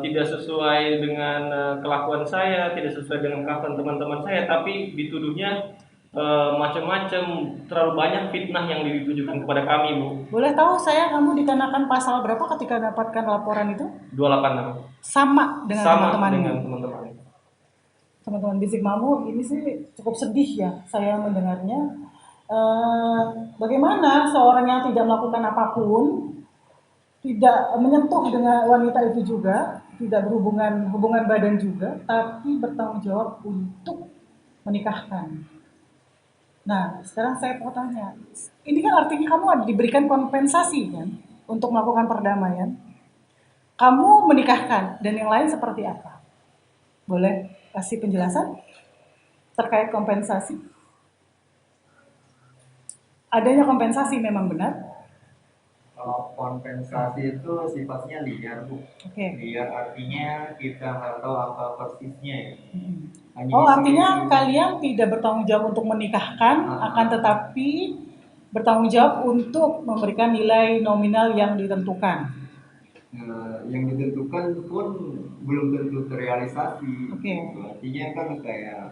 [SPEAKER 5] tidak sesuai dengan kelakuan saya, tidak sesuai dengan kelakuan teman-teman saya, tapi dituduhnya macam-macam, terlalu banyak fitnah yang ditujukan kepada kami, Bu.
[SPEAKER 2] Boleh tahu saya kamu dikenakan pasal berapa ketika dapatkan laporan itu?
[SPEAKER 5] 286.
[SPEAKER 2] Sama dengan
[SPEAKER 5] Sama
[SPEAKER 2] teman-teman.
[SPEAKER 5] dengan teman-teman.
[SPEAKER 2] Teman-teman Bisik Mamu, ini sih cukup sedih ya saya mendengarnya. Bagaimana seorang yang tidak melakukan apapun, tidak menyentuh dengan wanita itu juga, tidak hubungan badan juga, tapi bertanggung jawab untuk menikahkan. Nah, sekarang saya mau tanya, ini kan artinya kamu diberikan kompensasi kan untuk melakukan perdamaian. Kamu menikahkan dan yang lain seperti apa? Boleh kasih penjelasan terkait kompensasi? Adanya kompensasi memang benar.
[SPEAKER 4] Kalau kompensasi itu sifatnya liar, Bu.
[SPEAKER 2] Oke.
[SPEAKER 4] Liar artinya kita nggak tahu apa persisnya ya. Hanya
[SPEAKER 2] Oh, artinya
[SPEAKER 4] isu-isu.
[SPEAKER 2] kalian tidak bertanggung jawab untuk menikahkan, akan tetapi bertanggung jawab untuk memberikan nilai nominal yang ditentukan.
[SPEAKER 4] Yang ditentukan pun belum tentu terrealisasi.
[SPEAKER 2] Oke.
[SPEAKER 4] Gitu. Artinya kan kayak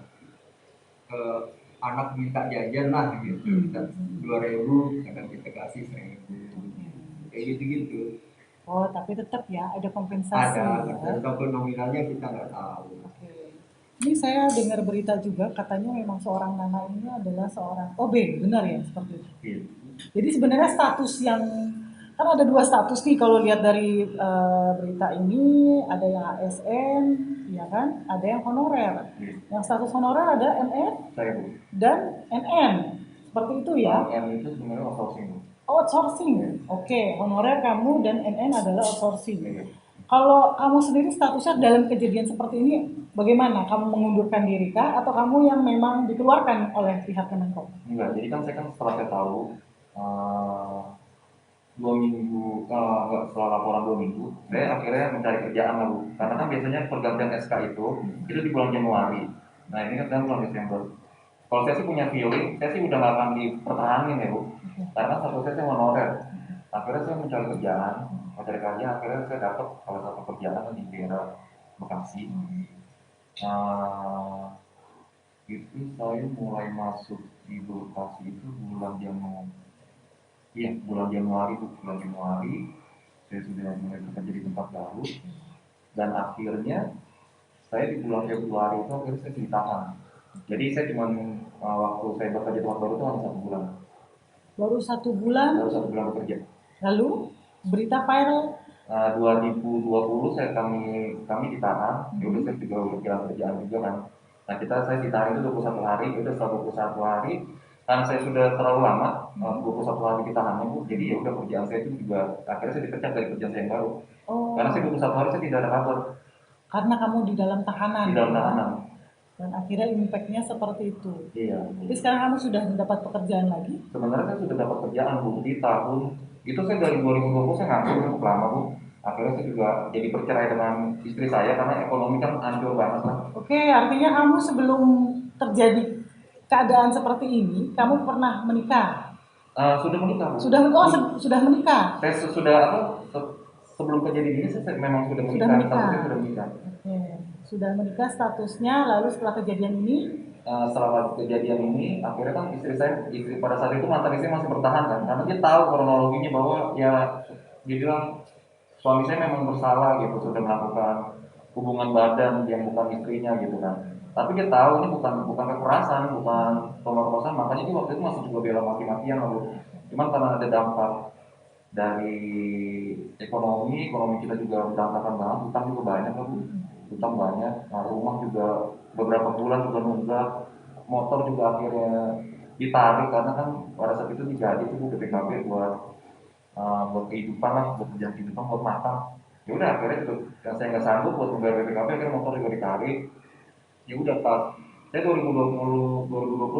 [SPEAKER 4] anak minta jajan lah gitu, minta 2.000, akan kita kasih 1.000, kayak gitu-gitu.
[SPEAKER 2] Oh, tapi tetap ya ada kompensasi.
[SPEAKER 4] Ada,
[SPEAKER 2] Ya.
[SPEAKER 4] ataupun nominalnya kita nggak tahu.
[SPEAKER 2] Oke. Ini saya dengar berita juga katanya memang seorang Nana ini adalah seorang OB, benar ya seperti itu.
[SPEAKER 4] Gitu.
[SPEAKER 2] Jadi sebenarnya status yang kan ada dua status nih kalau lihat dari berita ini, ada yang ASN, ya kan, ada yang honorer. Yang status honorer ada MN
[SPEAKER 3] Saya Bu.
[SPEAKER 2] dan NN, seperti itu ya.
[SPEAKER 3] M itu sebenarnya outsourcing Bu.
[SPEAKER 2] Outsourcing, oke, honorer kamu dan NN adalah outsourcing.
[SPEAKER 3] Iya.
[SPEAKER 2] Kalau kamu sendiri statusnya dalam kejadian seperti ini, bagaimana? Kamu mengundurkan diri kah? Atau kamu yang memang dikeluarkan oleh pihak Kemenkom?
[SPEAKER 3] Enggak, jadi kan saya kan setelah saya tahu 2 minggu, enggak, setelah laporan 2 minggu, saya akhirnya mencari kerjaan lah Bu. Karena kan biasanya pergantian SK itu di bulan Januari. Nah ini kan sekarang bulan Desember. Kalau saya sih punya feeling, saya sih udah nggak akan dipertahanin ya Bu. Karena satu saya honorer. Akhirnya saya mencari kerjaan, akhirnya saya dapat salah satu kerjaan di daerah Bekasi. Nah, itu saya mulai masuk di Bekasi itu bulan Januari. Iya, bulan Januari itu saya sudah mulai bekerja di tempat baru, dan akhirnya saya di bulan Februari itu akhirnya saya ditahan. Jadi saya cuma waktu saya bekerja di tempat baru itu hanya 1 bulan.
[SPEAKER 2] Baru 1 bulan,
[SPEAKER 3] Baru 1 bulan bekerja.
[SPEAKER 2] lalu berita viral.
[SPEAKER 3] 2020 kami ditahan. Ya udah, saya juga kehilangan kerjaan juga kan. Nah saya ditahan itu 21 hari. Udah setelah 21 hari, karena saya sudah terlalu lama 21 hari ditahannya Bu. Jadi ya udah, kerjaan saya itu juga akhirnya saya dipecat dari kerjaan saya yang baru.
[SPEAKER 2] Oh,
[SPEAKER 3] Karena saya 21 hari saya tidak ada kabar
[SPEAKER 2] karena kamu di dalam tahanan.
[SPEAKER 3] di dalam tahanan.
[SPEAKER 2] Dan akhirnya impactnya seperti itu.
[SPEAKER 3] Iya.
[SPEAKER 2] Tapi sekarang kamu sudah mendapat pekerjaan lagi?
[SPEAKER 3] Sebenarnya saya sudah dapat kerjaan Bu di tahun itu. Saya dari 2020 saya nganggur cukup lama Bu. Akhirnya saya juga jadi bercerai dengan istri saya karena ekonomi kan hancur banget lah.
[SPEAKER 2] Oke, artinya kamu sebelum terjadi keadaan seperti ini, kamu pernah menikah?
[SPEAKER 3] Sudah menikah Bu.
[SPEAKER 2] Sudah menikah.
[SPEAKER 3] Saya sudah sebelum kejadian ini saya memang sudah menikah. Statusnya sudah menikah.
[SPEAKER 2] Oke, sudah menikah statusnya. Lalu setelah kejadian ini?
[SPEAKER 3] Setelah kejadian ini, akhirnya kan istri pada saat itu mantan istri masih bertahan kan, karena dia tahu kronologinya bahwa ya dia bilang suami saya memang bersalah gitu, sudah melakukan hubungan badan yang bukan istrinya gitu kan. Tapi dia tahu ini bukan kekerasan, bukan pemerkosaan, makanya dia waktu itu masih juga bela mati-matian lalu. Cuman karena ada dampak dari ekonomi kita juga berantakan banget, utang juga banyak kan, utang banyak. Nah, rumah juga beberapa bulan juga nunggak, motor juga akhirnya ditarik karena kan pada saat itu digaji itu BPKB buat kehidupan lah, buat kerjaan kehidupan, buat makan. Ya udah akhirnya itu yang saya nggak sanggup buat membayar BPKB, akhirnya motor juga ditarik. Ya udah pas saya 2020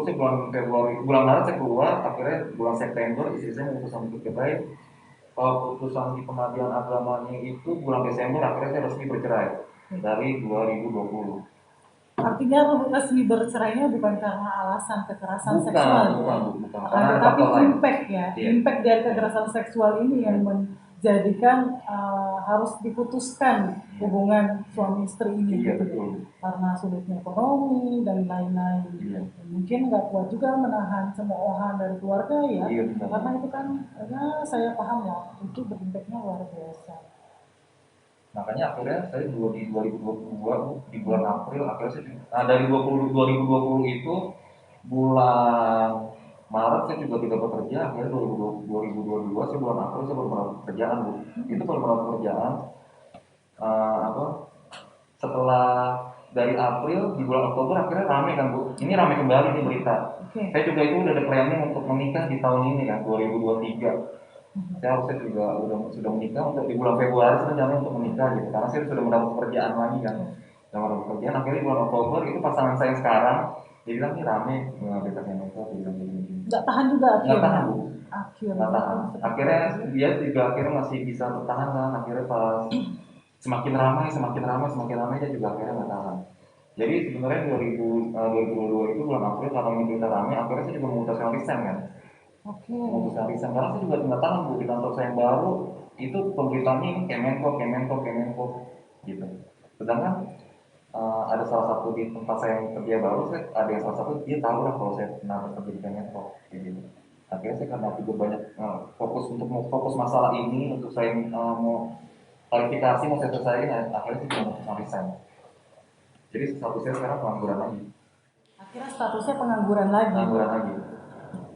[SPEAKER 3] saya bulan Februari, bulan Maret saya keluar, akhirnya bulan September istri saya memutuskan untuk cerai. kalau putusan di pengadilan agamanya itu bulan Desember akhirnya saya resmi bercerai dari 2020.
[SPEAKER 2] Artinya resmi bercerainya bukan karena alasan kekerasan
[SPEAKER 3] Bukan,
[SPEAKER 2] seksual,
[SPEAKER 3] bukan,
[SPEAKER 2] ya?
[SPEAKER 3] bukan.
[SPEAKER 2] Akan
[SPEAKER 3] Karena ada
[SPEAKER 2] tetapi
[SPEAKER 3] faktor lain.
[SPEAKER 2] impact ya,
[SPEAKER 3] Iya.
[SPEAKER 2] impact dari kekerasan seksual ini yang menjadikan harus diputuskan hubungan suami istri ini,
[SPEAKER 3] Iya,
[SPEAKER 2] gitu ya.
[SPEAKER 3] betul.
[SPEAKER 2] Karena sulitnya ekonomi dan lain-lain.
[SPEAKER 3] Iya.
[SPEAKER 2] Mungkin nggak kuat juga menahan cemoohan dari keluarga ya,
[SPEAKER 3] Iya, benar.
[SPEAKER 2] karena itu kan, ya saya paham lah, itu berimpaknya luar biasa.
[SPEAKER 3] Makanya akhirnya saya di 2022 di bulan April akhirnya saya dari 2020 itu bulan Maret saya juga tidak bekerja, akhirnya 2022 saya bulan April saya baru mendapat pekerjaan, Bu. Itu baru mendapat pekerjaan apa setelah dari April di bulan Oktober akhirnya rame kan, Bu. Ini rame kembali nih berita. Saya juga itu udah ada planning untuk menikah di tahun ini kan 2023. Saya harusnya juga sudah menikah untuk di bulan Februari rencananya untuk menikah gitu, karena saya sudah mendapat pekerjaan lagi kan. Sudah mendapat pekerjaan akhirnya di bulan Oktober itu pasangan saya yang sekarang dia bilang ini rame beta kemenko, dia bilang gini.
[SPEAKER 2] Nggak tahan juga
[SPEAKER 3] Nggak
[SPEAKER 2] akhirnya.
[SPEAKER 3] tahan, Bu. Nggak tahan. Akhirnya dia juga akhirnya masih bisa bertahan kan. Akhirnya pas semakin ramai dia juga akhirnya nggak tahan. Jadi sebenarnya 2022 itu bulan April karena ini berita ramai, akhirnya saya juga memutuskan resign kan. Memutuskan resign karena saya juga tidak tahan, Bu, di kantor saya yang baru itu pemberitaannya ini Kemenko gitu. Sedangkan ada salah satu di tempat saya yang kerja baru, ada yang salah satu dia tahu lah kalau saya pernah bekerja di Kemenko gitu. Akhirnya saya karena juga banyak fokus masalah ini untuk saya mau kualifikasi mau saya selesaiin, akhirnya saya juga memutuskan resign. Jadi statusnya sekarang pengangguran lagi.
[SPEAKER 2] Akhirnya statusnya pengangguran lagi.
[SPEAKER 3] Pengangguran lagi.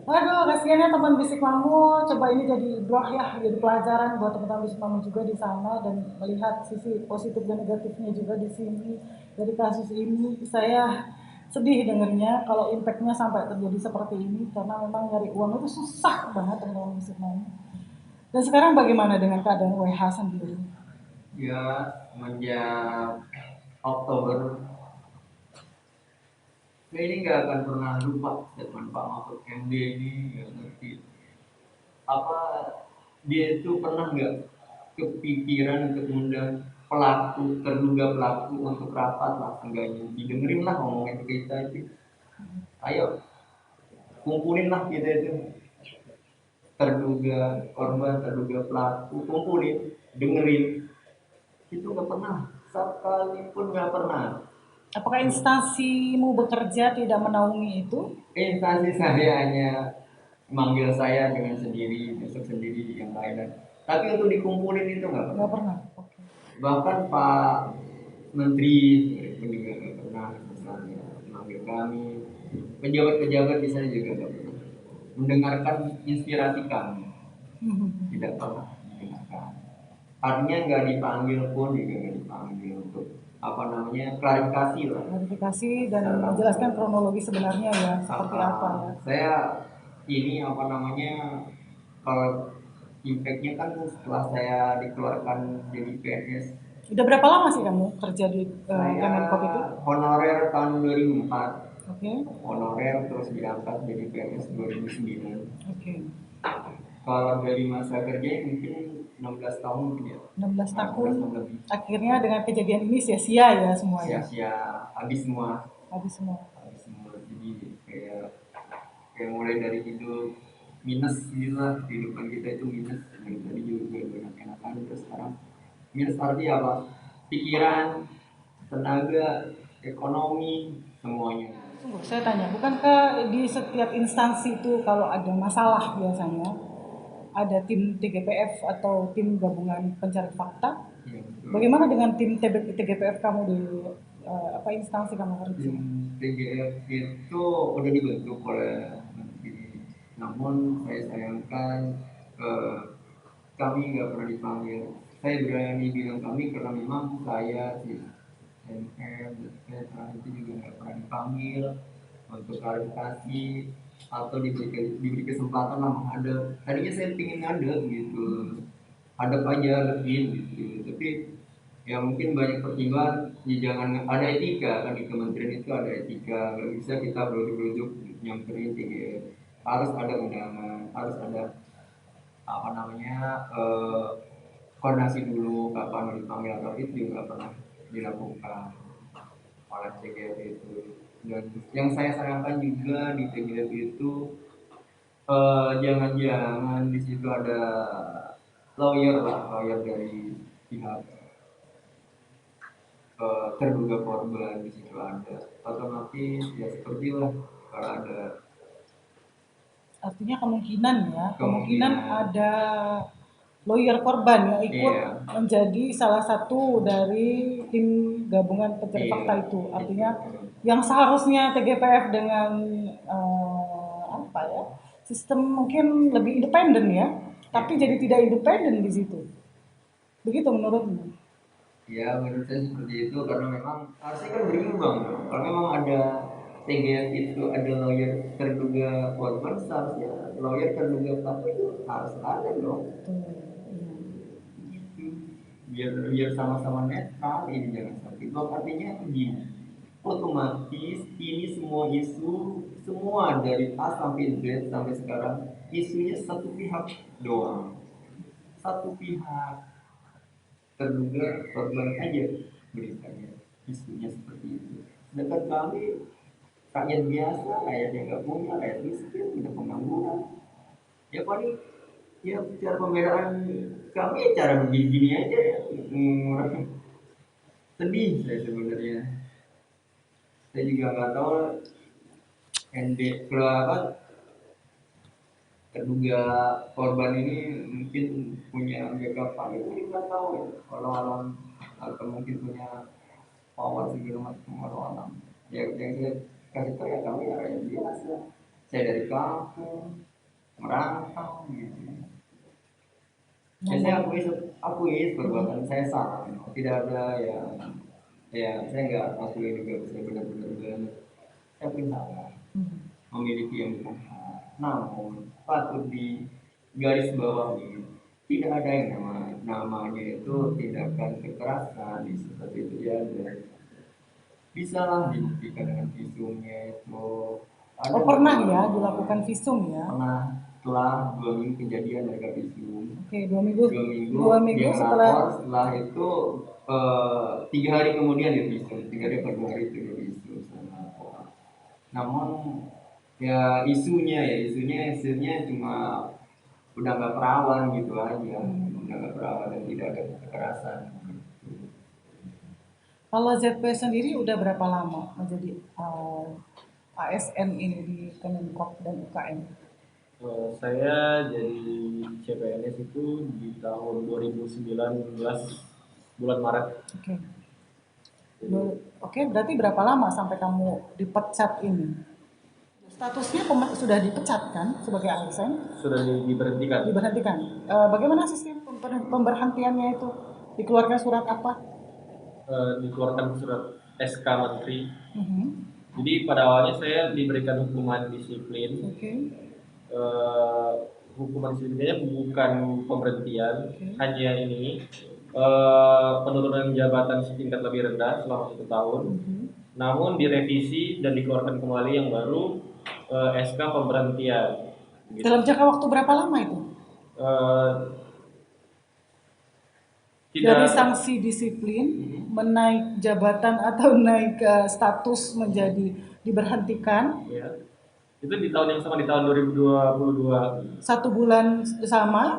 [SPEAKER 2] Waduh, kasihan ya teman Bisik Mamu. Coba ini jadi ibroh ya, jadi pelajaran buat teman-teman Bisik Mamu juga di sana dan melihat sisi positif dan negatifnya juga di sini. Dari kasus ini saya sedih dengernya kalau impactnya sampai terjadi seperti ini karena memang nyari uang itu susah banget teman-teman Bisik Mamu. Dan sekarang bagaimana dengan keadaan WH sendiri?
[SPEAKER 4] Ya, semenjak Oktober saya ini nggak akan pernah lupa statement Pak Mahfud MD ini, nggak ngerti apa dia itu pernah nggak kepikiran untuk mengundang terduga pelaku untuk rapat lah, enggaknya didengerin lah ngomongin kita itu, ayo kumpulin lah kita itu terduga korban, terduga pelaku, kumpulin, dengerin, itu nggak pernah, sekalipun nggak pernah.
[SPEAKER 2] Apakah instansimu bekerja tidak menaungi itu?
[SPEAKER 4] Instansi saya hanya manggil saya dengan sendiri, besok sendiri yang lain. Tapi untuk dikumpulin itu nggak
[SPEAKER 2] pernah. Okay.
[SPEAKER 4] Bahkan Pak Menteri juga nggak pernah misalnya manggil kami. Pejabat-pejabat di sana juga nggak pernah mendengarkan inspirasi kami. Tidak pernah mendengarkan. Artinya nggak dipanggil pun juga nggak dipanggil untuk klarifikasi lah.
[SPEAKER 2] Klarifikasi dan menjelaskan kronologi sebenarnya ya seperti apa ya.
[SPEAKER 4] Saya ini kalau impactnya kan setelah saya dikeluarkan jadi PNS.
[SPEAKER 2] Udah berapa lama sih kamu kerja di Kemenkop itu?
[SPEAKER 4] Honorer tahun 2004.
[SPEAKER 2] Oke.
[SPEAKER 4] Honorer terus diangkat jadi PNS 2009.
[SPEAKER 2] Oke.
[SPEAKER 4] Kalau dari masa kerja mungkin 16 tahun mungkin ya.
[SPEAKER 2] 16 tahun. Akhirnya dengan kejadian ini sia-sia ya semua ya.
[SPEAKER 4] Sia-sia, habis semua.
[SPEAKER 2] Jadi
[SPEAKER 4] kayak mulai dari hidup minus gitu lah, kehidupan kita itu minus. Dari tadi juga banyak enakan, terus sekarang minus arti apa? Pikiran, tenaga, ekonomi, semuanya.
[SPEAKER 2] Sungguh, saya tanya, bukankah di setiap instansi itu kalau ada masalah biasanya ada tim TGPF atau tim gabungan pencari fakta? Ya, bagaimana dengan tim TGPF kamu di instansi kamu kerja?
[SPEAKER 4] Tim TGPF itu udah dibentuk oleh namun saya sayangkan kami nggak pernah dipanggil. Saya berani bilang kami karena memang saya sih itu juga nggak pernah dipanggil untuk klarifikasi atau diberi kesempatan lah menghadap. Tadinya saya ingin ngadep gitu, hadap aja lebih gitu, tapi ya mungkin banyak pertimbangan. Ya jangan ada etika kan, di kementerian itu ada etika, nggak bisa kita berujuk-ujuk nyamperin TGF. Harus ada undangan, harus ada apa namanya koordinasi dulu kapan mau dipanggil atau itu juga nggak pernah dilakukan oleh TGF itu. Dan yang saya sayangkan juga di TGF itu jangan-jangan di situ ada lawyer dari pihak terduga korban di situ ada, otomatis ya seperti lah kalau ada
[SPEAKER 2] Artinya kemungkinan ya, kemungkinan
[SPEAKER 4] Kemungkinan.
[SPEAKER 2] ada lawyer korban yang ikut
[SPEAKER 4] Iya.
[SPEAKER 2] menjadi salah satu dari tim gabungan pencari
[SPEAKER 4] Iya.
[SPEAKER 2] fakta itu. Artinya yang seharusnya TGPF dengan apa ya, sistem mungkin lebih independen ya, tapi jadi tidak independen di situ. Begitu menurutmu?
[SPEAKER 4] Ya menurut saya seperti itu karena memang harusnya kan berimbang dong. Kalau memang ada TGF itu ada lawyer terduga korban, seharusnya lawyer terduga pelaku itu harus ada dong. Biar sama-sama netral, ini jangan sampai blok. Artinya begini, otomatis ini semua isu semua dari A sampai Z sampai sekarang isunya satu pihak doang, satu pihak terduga korban aja beritanya, isunya seperti itu. Sedangkan kami rakyat biasa, rakyat yang nggak punya, rakyat miskin, tidak pengangguran, ya paling ya cara pembelaan kami ya cara begini aja ya. Sedih saya sebenarnya. Saya juga nggak tahu ND kalau apa terduga korban ini mungkin punya backup itu nggak tahu ya. Kalau alam atau mungkin punya power segala macam kalau alam. Ya yang saya kasih tahu ya kami ya yang biasa. Saya dari kampung merantau gitu. Ya saya akui perbuatan saya salah. Tidak ada ya saya nggak akui juga saya benar-benar saya pun salah memiliki yang bukan hak. Namun patut di garis bawahi tidak ada yang namanya itu tindakan kekerasan seperti itu ya ada. Bisa lah dibuktikan dengan visumnya itu.
[SPEAKER 2] Oh pernah ya dilakukan visum ya?
[SPEAKER 4] Pernah setelah 2 minggu kejadian mereka visum.
[SPEAKER 2] Oke, 2 minggu.
[SPEAKER 4] 2 minggu dia setelah itu 3 hari kemudian dia visum, 3 hari per 2 hari itu dia visum sama orang. Namun ya isunya cuma udah nggak perawan gitu aja, udah nggak perawan dan tidak ada kekerasan.
[SPEAKER 2] Kalau ZP sendiri udah berapa lama menjadi ASN ini di Kemenkop dan UKM?
[SPEAKER 5] Saya jadi CPNS itu di tahun 2019 bulan Maret.
[SPEAKER 2] Oke. Oke, berarti berapa lama sampai kamu dipecat ini? Statusnya sudah dipecat kan sebagai ASN?
[SPEAKER 5] Sudah diberhentikan.
[SPEAKER 2] Diberhentikan. Bagaimana sistem pemberhentiannya itu? Dikeluarkan surat apa?
[SPEAKER 5] Dikeluarkan surat SK Menteri. Jadi pada awalnya saya diberikan hukuman disiplin.
[SPEAKER 2] Oke.
[SPEAKER 5] Hukuman disiplinnya bukan pemberhentian, hanya ini penurunan jabatan setingkat lebih rendah selama 1 tahun. Namun direvisi dan dikeluarkan kembali yang baru SK pemberhentian. Gitu.
[SPEAKER 2] Dalam jangka waktu berapa lama itu? Dari sanksi disiplin menaik jabatan atau naik status menjadi diberhentikan.
[SPEAKER 5] Ya. Itu di tahun yang sama, di tahun 2022.
[SPEAKER 2] 1 bulan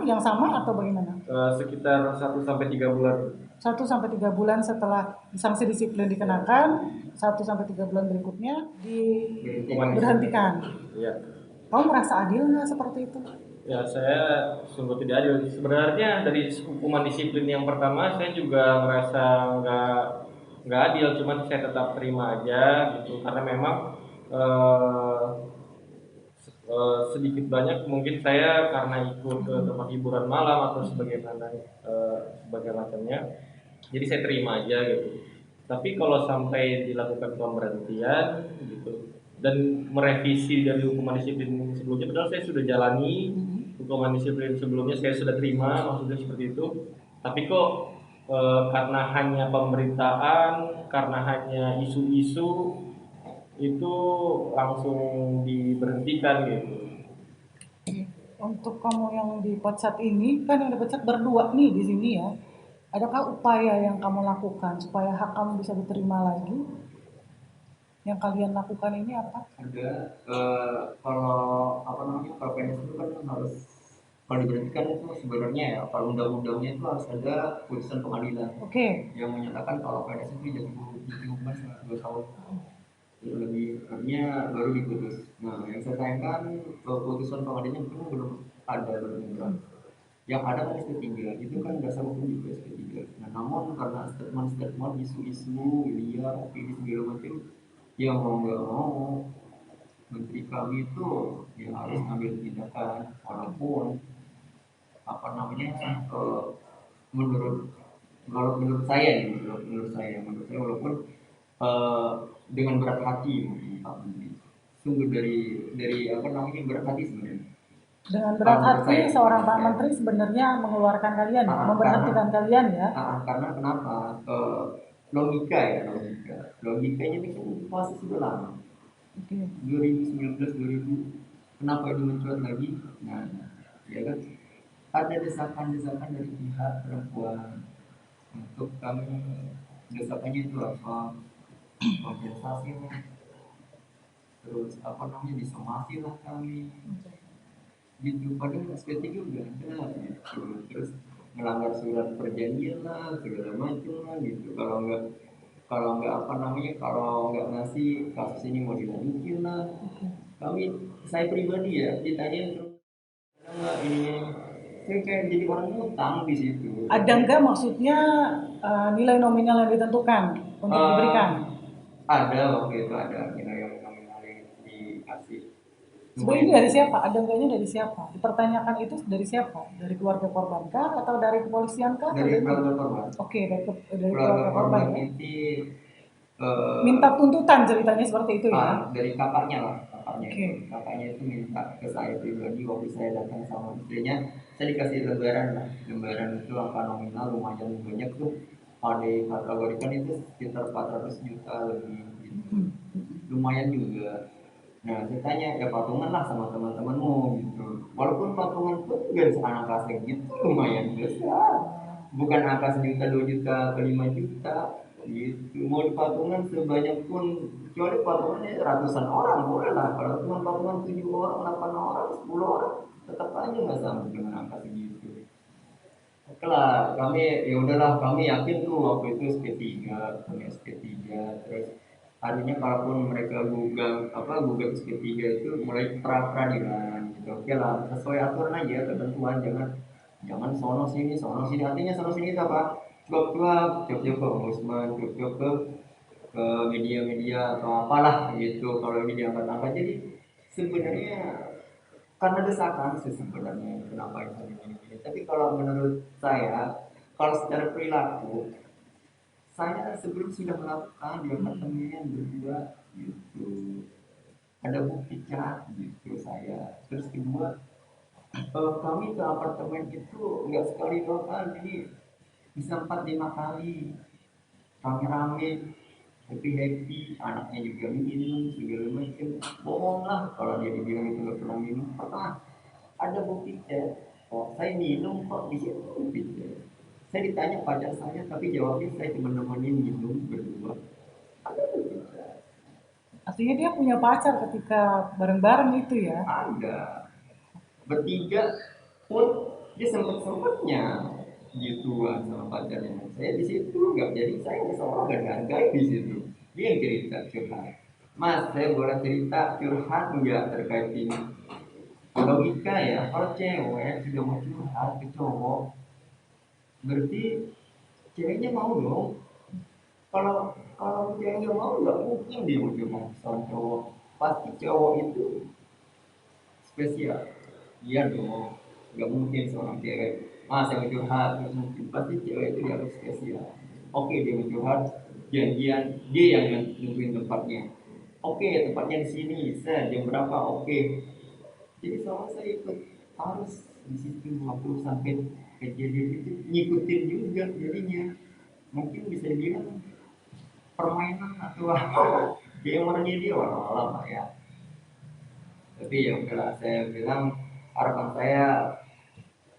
[SPEAKER 2] yang sama atau bagaimana?
[SPEAKER 5] Sekitar 1-3 bulan.
[SPEAKER 2] 1-3 bulan setelah sanksi disiplin dikenakan, 1-3 bulan berikutnya diberhentikan.
[SPEAKER 5] Iya.
[SPEAKER 2] Kamu merasa adil nggak seperti itu?
[SPEAKER 5] Ya, saya sungguh tidak adil. Sebenarnya dari hukuman disiplin yang pertama saya juga merasa nggak adil, cuman saya tetap terima aja gitu karena memang sedikit banyak mungkin saya karena ikut ke tempat hiburan malam atau sebagaimana sebagai macamnya, jadi saya terima aja gitu. Tapi kalau sampai dilakukan pemberhentian gitu dan merevisi dari hukuman disiplin sebelumnya, padahal saya sudah jalani hukuman disiplin sebelumnya, saya sudah terima, maksudnya seperti itu. Tapi kok karena hanya pemberitaan, karena hanya isu-isu itu langsung diberhentikan gitu.
[SPEAKER 2] untuk kamu yang dipecat ini, kan yang dipecat berdua nih di sini ya. Adakah upaya yang kamu lakukan supaya hak kamu bisa diterima lagi? Yang kalian lakukan ini apa?
[SPEAKER 4] Ada kalau apa namanya, kalau PNS itu kan harus, kalau diberhentikan itu sebenarnya ya, kalau undang-undangnya itu harus ada putusan pengadilan
[SPEAKER 2] Oke,
[SPEAKER 4] yang menyatakan kalau PNS itu jadi hukuman selama 2 tahun itu lebih, artinya baru diputus. Nah, yang saya sayangkan putusan pengadilan itu belum ada, belum ada. Yang ada kan SP3, itu kan dasar hukum juga SP3. Nah, namun karena statement-statement, isu-isu liar, opini segala macam, yang mau nggak mau menteri kami itu ya harus ambil tindakan, walaupun apa namanya, menurut kalau menurut saya walaupun eh, dengan berat hati mungkin Pak Menteri, sungguh dari apa namanya, berat hati sebenarnya.
[SPEAKER 2] dengan berat
[SPEAKER 4] Kalau menurut
[SPEAKER 2] hati
[SPEAKER 4] saya,
[SPEAKER 2] seorang Pak
[SPEAKER 4] saya,
[SPEAKER 2] Menteri sebenarnya mengeluarkan kalian ya,
[SPEAKER 4] karena
[SPEAKER 2] memberhentikan kalian ya.
[SPEAKER 4] karena kenapa? Logika ya, logikanya ini kan masih sudah lama,
[SPEAKER 2] Oke.
[SPEAKER 4] 2019 2000, kenapa ini mencuat lagi? Nah, ya kan, ada desakan-desakan dari pihak perempuan untuk kami, desakannya itu apa, kompensasi lah, terus apa namanya, disomasi lah kami gitu, padahal SP3 udah ada gitu, terus melanggar surat perjanjian lah segala macam lah gitu, kalau nggak apa namanya, kalau nggak ngasih, kasus ini mau dilanjutin lah. Saya pribadi ya ditanyain terus, ada nggak ini, saya kayak jadi orang ngutang di situ.
[SPEAKER 2] Ada nggak maksudnya nilai nominal yang ditentukan untuk
[SPEAKER 4] Eh,
[SPEAKER 2] diberikan?
[SPEAKER 4] ada waktu itu, ada nilai yang nominal yang dikasih
[SPEAKER 2] Sebenarnya ini
[SPEAKER 4] lumayan
[SPEAKER 2] dari siapa? Ada enggaknya dari siapa? Dipertanyakan itu dari siapa? Dari keluarga korban kah atau dari kepolisian kah? Atau
[SPEAKER 4] dari
[SPEAKER 2] dari mana?
[SPEAKER 4] keluarga korban.
[SPEAKER 2] Oke, dari
[SPEAKER 4] Keluarga
[SPEAKER 2] keluarga korban
[SPEAKER 4] korban
[SPEAKER 2] ya.
[SPEAKER 4] ini
[SPEAKER 2] Minta tuntutan ceritanya seperti itu ya.
[SPEAKER 4] dari kakaknya lah, kakaknya
[SPEAKER 2] Oke.
[SPEAKER 4] kakaknya itu minta ke saya pribadi waktu saya datang sama istrinya, saya dikasih lembaran lah, lembaran itu angka nominal lumayan banyak tuh, ada dikategorikan itu sekitar 400 juta lebih gitu, lumayan juga. Nah, saya tanya, ya patungan lah sama teman-temanmu gitu, walaupun patungan pun gak seangka segitu, lumayan besar, bukan angka 1 juta 2 juta ke 5 juta gitu. Mau dipatungan sebanyak pun, kecuali patungannya ratusan orang boleh lah, kalau cuma patungan 7 orang, 8 orang, 10 orang, tetap aja nggak sampai dengan angka segitu. Oke lah, kami ya udahlah, kami yakin tuh waktu itu SP3, kami SP3, terus artinya kalaupun mereka gugat SP3 itu mulai pra peradilan gitu. Oke lah, sesuai aturan aja, ketentuan, jangan jangan sono sini, artinya sono sini itu apa, cuap-cuap ke ombudsman, cuap-cuap ke media-media atau apalah gitu, kalau ini diangkat-angkat. Jadi sebenarnya karena desakan sih sebenarnya, kenapa itu ini. Tapi kalau menurut saya, kalau secara perilaku, saya sebelum sudah melakukan di apartemen berdua gitu, ada bukti cat gitu saya. Terus kedua, kami ke apartemen itu nggak sekali 2 kali, bisa 4-5 kali, rame-rame, happy, anaknya juga minum segala macam. Bohong lah kalau dia dibilang itu nggak pernah minum, pernah, ada bukti chat. Oh, saya minum kok, di situ bukti chat. Saya ditanya pacar saya, tapi jawabnya saya cuma nemenin minum berdua. Ada bukti chat.
[SPEAKER 2] Artinya dia punya pacar ketika bareng-bareng itu ya.
[SPEAKER 4] Ada bertiga pun dia sempetnya gituan sama pacarnya. Saya di situ nggak, jadi saya seorang nggak dihargai di situ. Dia yang cerita curhat, Mas saya boleh cerita curhat nggak terkait ini? Logika ya, kalau cewek sudah mau curhat ke cowok, berarti ceweknya mau dong. Kalau ceweknya mau, nggak mungkin dia mau curhat sama cowok. Pasti cowok itu spesial. Iya dong, nggak mungkin seorang cewek, saya mau curhat, nggak mungkin, pasti cewek itu dianggap spesial. Oke, dia mau curhat, janjian, dia yang nentuin tempatnya. Oke, tempatnya di sini, jam berapa? Oke. Jadi selama saya ikut harus di situ waktu sampai kejadian itu ngikutin juga jadinya. Mungkin bisa dibilang permainan atau apa, gamernya dia walau lah ya. Tapi ya udahlah, saya bilang harapan saya,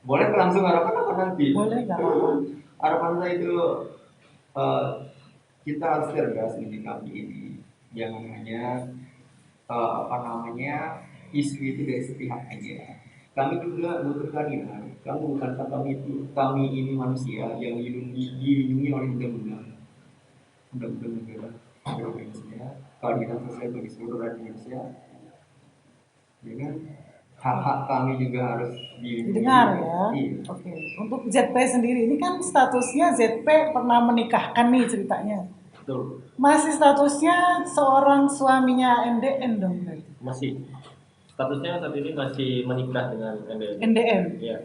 [SPEAKER 4] boleh langsung harapan apa nanti?
[SPEAKER 2] Boleh nggak apa-apa.
[SPEAKER 4] Harapan saya itu eh, kita harus cerdas menyikapi ini. Jangan hanya apa namanya isu itu dari sepihak aja. Kami juga butuh keadilan. Kamu bukankah kami ini manusia yang dilindungi oleh undang-undang negara Indonesia, keadilan sosial bagi seluruh rakyat Indonesia. Dengan hak-hak kami juga harus
[SPEAKER 2] Didengar ya.
[SPEAKER 4] Iya.
[SPEAKER 2] Oke. Untuk ZP sendiri ini kan statusnya ZP pernah menikahkan nih ceritanya.
[SPEAKER 5] Betul.
[SPEAKER 2] Masih statusnya seorang suaminya NDN dong berarti.
[SPEAKER 5] Masih. Statusnya saat ini masih menikah dengan NDN.
[SPEAKER 2] NDN.
[SPEAKER 5] Iya.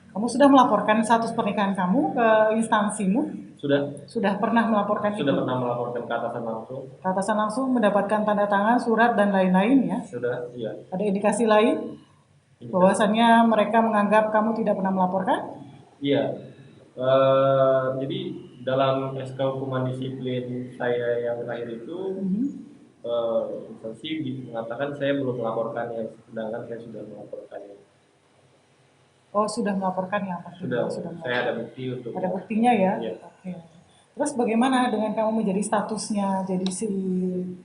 [SPEAKER 2] Kamu sudah melaporkan status pernikahan kamu ke instansimu?
[SPEAKER 5] Sudah.
[SPEAKER 2] Sudah pernah melaporkan
[SPEAKER 5] Sudah
[SPEAKER 2] itu?
[SPEAKER 5] pernah melaporkan ke atasan langsung.
[SPEAKER 2] Ke atasan langsung mendapatkan tanda tangan, surat dan lain-lain ya?
[SPEAKER 5] Sudah. Iya.
[SPEAKER 2] Ada indikasi lain bahwasannya mereka menganggap kamu tidak pernah melaporkan?
[SPEAKER 5] Iya. Jadi dalam SK hukuman disiplin saya yang terakhir itu instansi mengatakan saya belum melaporkannya, sedangkan saya sudah melaporkannya.
[SPEAKER 2] Oh, sudah melaporkan ya Pak?
[SPEAKER 5] Sudah.
[SPEAKER 2] Sudah
[SPEAKER 5] Saya ada bukti untuk.
[SPEAKER 2] ada buktinya ya?
[SPEAKER 5] Iya.
[SPEAKER 2] Oke. Terus bagaimana dengan kamu menjadi statusnya jadi si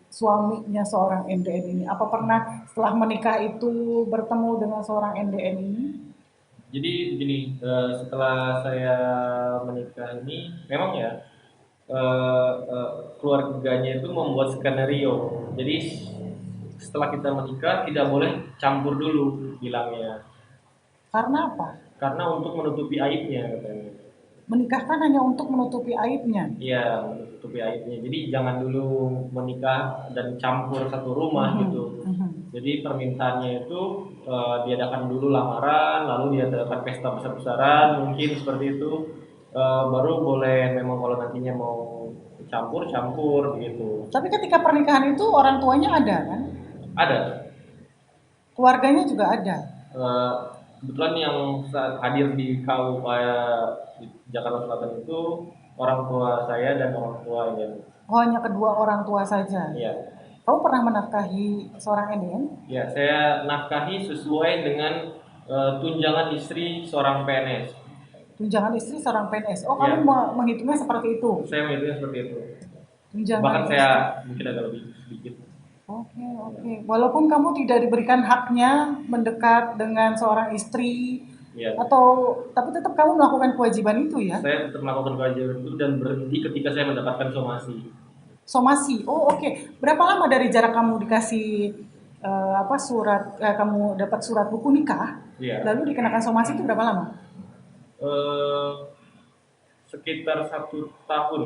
[SPEAKER 2] suaminya seorang NDN ini? Apa pernah setelah menikah itu bertemu dengan seorang NDN ini?
[SPEAKER 5] Jadi begini, setelah saya menikah ini, memang ya keluarganya itu membuat skenario. Jadi setelah kita menikah tidak boleh campur dulu bilangnya,
[SPEAKER 2] Karena apa?
[SPEAKER 5] karena untuk menutupi aibnya katanya.
[SPEAKER 2] Menikahkan hanya untuk menutupi aibnya.
[SPEAKER 5] Iya, menutupi aibnya. Jadi jangan dulu menikah dan campur satu rumah gitu. Jadi permintaannya itu diadakan dulu lamaran, lalu diadakan pesta besar-besaran, mungkin seperti itu. Baru boleh memang kalau nantinya mau campur gitu.
[SPEAKER 2] Tapi ketika pernikahan itu orang tuanya ada kan?
[SPEAKER 5] Ada.
[SPEAKER 2] Keluarganya juga ada.
[SPEAKER 5] Kebetulan yang saat hadir di KU di Jakarta Selatan itu orang tua saya dan orang tua yang.
[SPEAKER 2] Oh, hanya kedua orang tua saja.
[SPEAKER 5] Iya.
[SPEAKER 2] Kamu pernah menafkahi seorang NDN?
[SPEAKER 5] Ya, saya nafkahi sesuai dengan tunjangan istri seorang PNS.
[SPEAKER 2] Tunjangan istri seorang PNS. Oh,
[SPEAKER 5] Ya.
[SPEAKER 2] kamu menghitungnya seperti itu.
[SPEAKER 5] Saya menghitungnya seperti itu.
[SPEAKER 2] Tunjangan
[SPEAKER 5] Bahkan
[SPEAKER 2] istri.
[SPEAKER 5] saya mungkin agak lebih sedikit.
[SPEAKER 2] Oke. Walaupun kamu tidak diberikan haknya mendekat dengan seorang istri,
[SPEAKER 5] Ya.
[SPEAKER 2] tapi tetap kamu melakukan kewajiban itu ya?
[SPEAKER 5] Saya tetap melakukan kewajiban itu dan berhenti ketika saya mendapatkan somasi.
[SPEAKER 2] Somasi. Oh, oke. Berapa lama dari jarak kamu dikasih surat, kamu dapat surat buku nikah,
[SPEAKER 5] Iya.
[SPEAKER 2] lalu dikenakan somasi itu berapa lama?
[SPEAKER 5] Sekitar 1 tahun.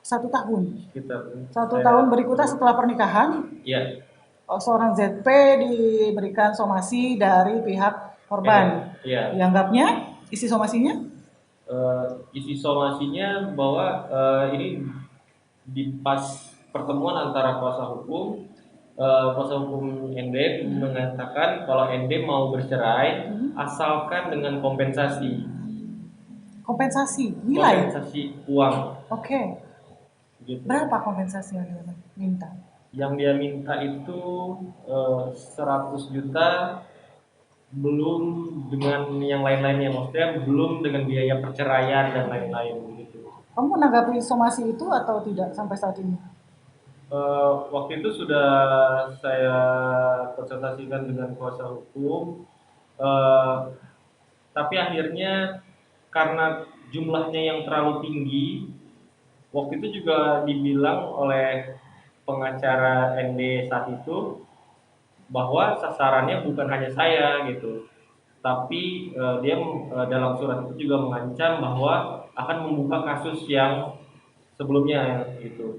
[SPEAKER 2] 1 tahun.
[SPEAKER 5] Sekitar.
[SPEAKER 2] 1 tahun berikutnya setelah pernikahan,
[SPEAKER 5] Iya.
[SPEAKER 2] seorang ZP diberikan somasi dari pihak korban.
[SPEAKER 5] Iya.
[SPEAKER 2] Dianggapnya isi somasinya?
[SPEAKER 5] Isi somasinya bahwa ini di pas pertemuan antara kuasa hukum ND mengatakan kalau ND mau bercerai asalkan dengan kompensasi
[SPEAKER 2] Nilai?
[SPEAKER 5] kompensasi uang
[SPEAKER 2] Oke.
[SPEAKER 5] gitu.
[SPEAKER 2] Berapa kompensasi yang dia minta?
[SPEAKER 5] Yang dia minta itu 100 juta belum dengan yang lain-lainnya, maksudnya belum dengan biaya perceraian dan lain-lain begitu.
[SPEAKER 2] Kamu menanggapi somasi itu atau tidak sampai saat ini?
[SPEAKER 5] Waktu itu sudah saya konsultasikan dengan kuasa hukum, tapi akhirnya karena jumlahnya yang terlalu tinggi, waktu itu juga dibilang oleh pengacara ND saat itu bahwa sasarannya bukan hanya saya gitu, tapi dia dalam surat itu juga mengancam bahwa akan membuka kasus yang sebelumnya gitu.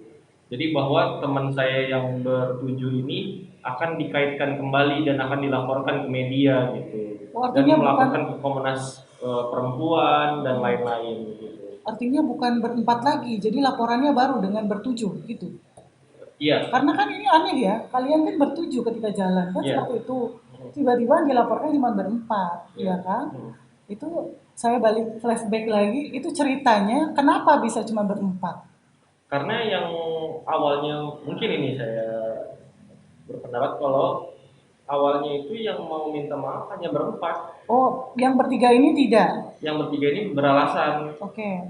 [SPEAKER 5] Jadi bahwa teman saya yang bertujuh ini akan dikaitkan kembali dan akan dilaporkan ke media gitu.
[SPEAKER 2] Oh,
[SPEAKER 5] Dan
[SPEAKER 2] artinya
[SPEAKER 5] melaporkan ke Komnas Perempuan dan lain-lain gitu.
[SPEAKER 2] Artinya bukan berempat lagi, jadi laporannya baru dengan bertujuh gitu.
[SPEAKER 5] Iya.
[SPEAKER 2] Karena kan ini aneh ya, kalian kan bertujuh ketika jalan kan
[SPEAKER 5] Iya.
[SPEAKER 2] seperti itu. Tiba-tiba dilaporkan cuma berempat, ya kan? Itu saya balik flashback lagi, itu ceritanya kenapa bisa cuma berempat?
[SPEAKER 5] Karena yang awalnya mungkin ini saya berpendapat kalau awalnya itu yang mau minta maaf hanya berempat,
[SPEAKER 2] Oh, yang bertiga ini tidak.
[SPEAKER 5] yang bertiga ini beralasan.
[SPEAKER 2] Oke.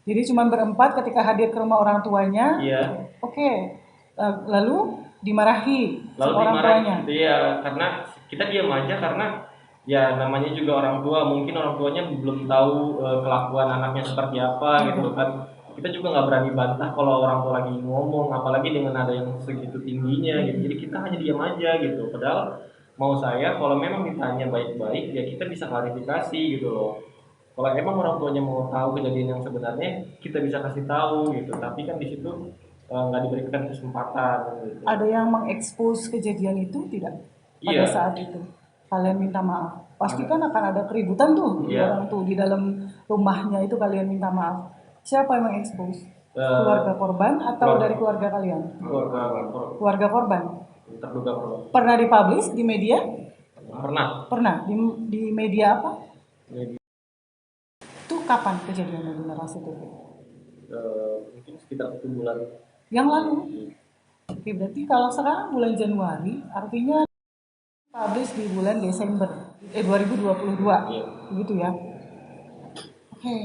[SPEAKER 2] Jadi cuma berempat ketika hadir ke rumah orang tuanya.
[SPEAKER 5] Iya,
[SPEAKER 2] Oke. Lalu dimarahi
[SPEAKER 5] lalu
[SPEAKER 2] sama orang
[SPEAKER 5] dimarahin
[SPEAKER 2] tuanya.
[SPEAKER 5] gitu ya, karena kita diam aja karena ya namanya juga orang tua, mungkin orang tuanya belum tahu kelakuan anaknya seperti apa gitu kan. Kita juga nggak berani bantah kalau orang tua lagi ngomong, apalagi dengan ada yang segitu tingginya gitu. Jadi kita hanya diam aja gitu. Padahal mau saya kalau memang ditanya baik-baik ya kita bisa klarifikasi gitu loh. Kalau emang orang tuanya mau tahu kejadian yang sebenarnya, kita bisa kasih tahu gitu. Tapi kan di situ nggak diberikan kesempatan gitu.
[SPEAKER 2] Ada yang mengekspos kejadian itu tidak pada
[SPEAKER 5] Iya.
[SPEAKER 2] saat itu? Kalian minta maaf. Pasti kan akan ada keributan tuh di
[SPEAKER 5] Iya.
[SPEAKER 2] orang tuh di dalam rumahnya itu kalian minta maaf. Siapa yang mengekspos?
[SPEAKER 5] Eh,
[SPEAKER 2] Keluarga korban atau
[SPEAKER 5] keluarga.
[SPEAKER 2] dari keluarga kalian?
[SPEAKER 5] Keluarga
[SPEAKER 2] Keluarga korban.
[SPEAKER 5] terduga korban.
[SPEAKER 2] Pernah dipublish di media?
[SPEAKER 5] Pernah.
[SPEAKER 2] Pernah. Di media apa?
[SPEAKER 5] Jadi,
[SPEAKER 2] Itu kapan kejadiannya di Narasi TV?
[SPEAKER 5] mungkin sekitar 1 bulan.
[SPEAKER 2] Yang lalu. Oke, berarti kalau sekarang bulan Januari, artinya publish di bulan Desember 2022.
[SPEAKER 5] Iya.
[SPEAKER 2] Begitu ya. Oke.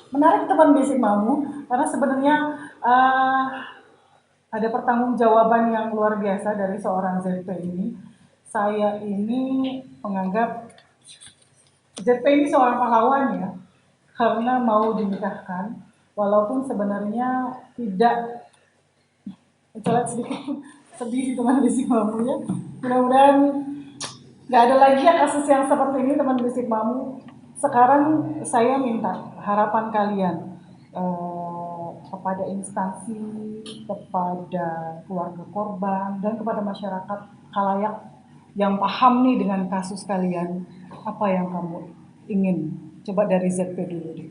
[SPEAKER 2] Menarik teman basic mamu karena sebenarnya ada pertanggungjawaban yang luar biasa dari seorang ZP ini. Saya ini menganggap ZP ini seorang pahlawan ya, karena mau dinikahkan, walaupun sebenarnya tidak mencolok sedikit sedih sih teman basic mamu ya. Mudah-mudahan nggak ada lagi ya kasus yang seperti ini teman basic mamu. Sekarang saya minta harapan kalian kepada instansi, kepada keluarga korban, dan kepada masyarakat khalayak yang paham nih dengan kasus kalian. Apa yang kamu ingin? Coba dari ZP dulu deh.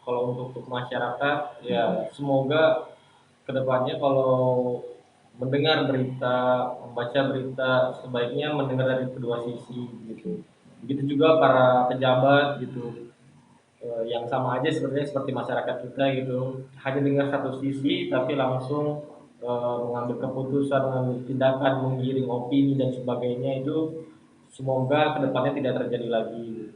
[SPEAKER 5] Kalau untuk masyarakat ya semoga kedepannya kalau mendengar berita, membaca berita sebaiknya mendengar dari kedua sisi gitu. Begitu juga para pejabat gitu. Yang sama aja sebenarnya seperti masyarakat kita gitu, hanya dengar satu sisi tapi langsung mengambil keputusan, mengambil tindakan, menggiring opini dan sebagainya, itu semoga kedepannya tidak terjadi lagi.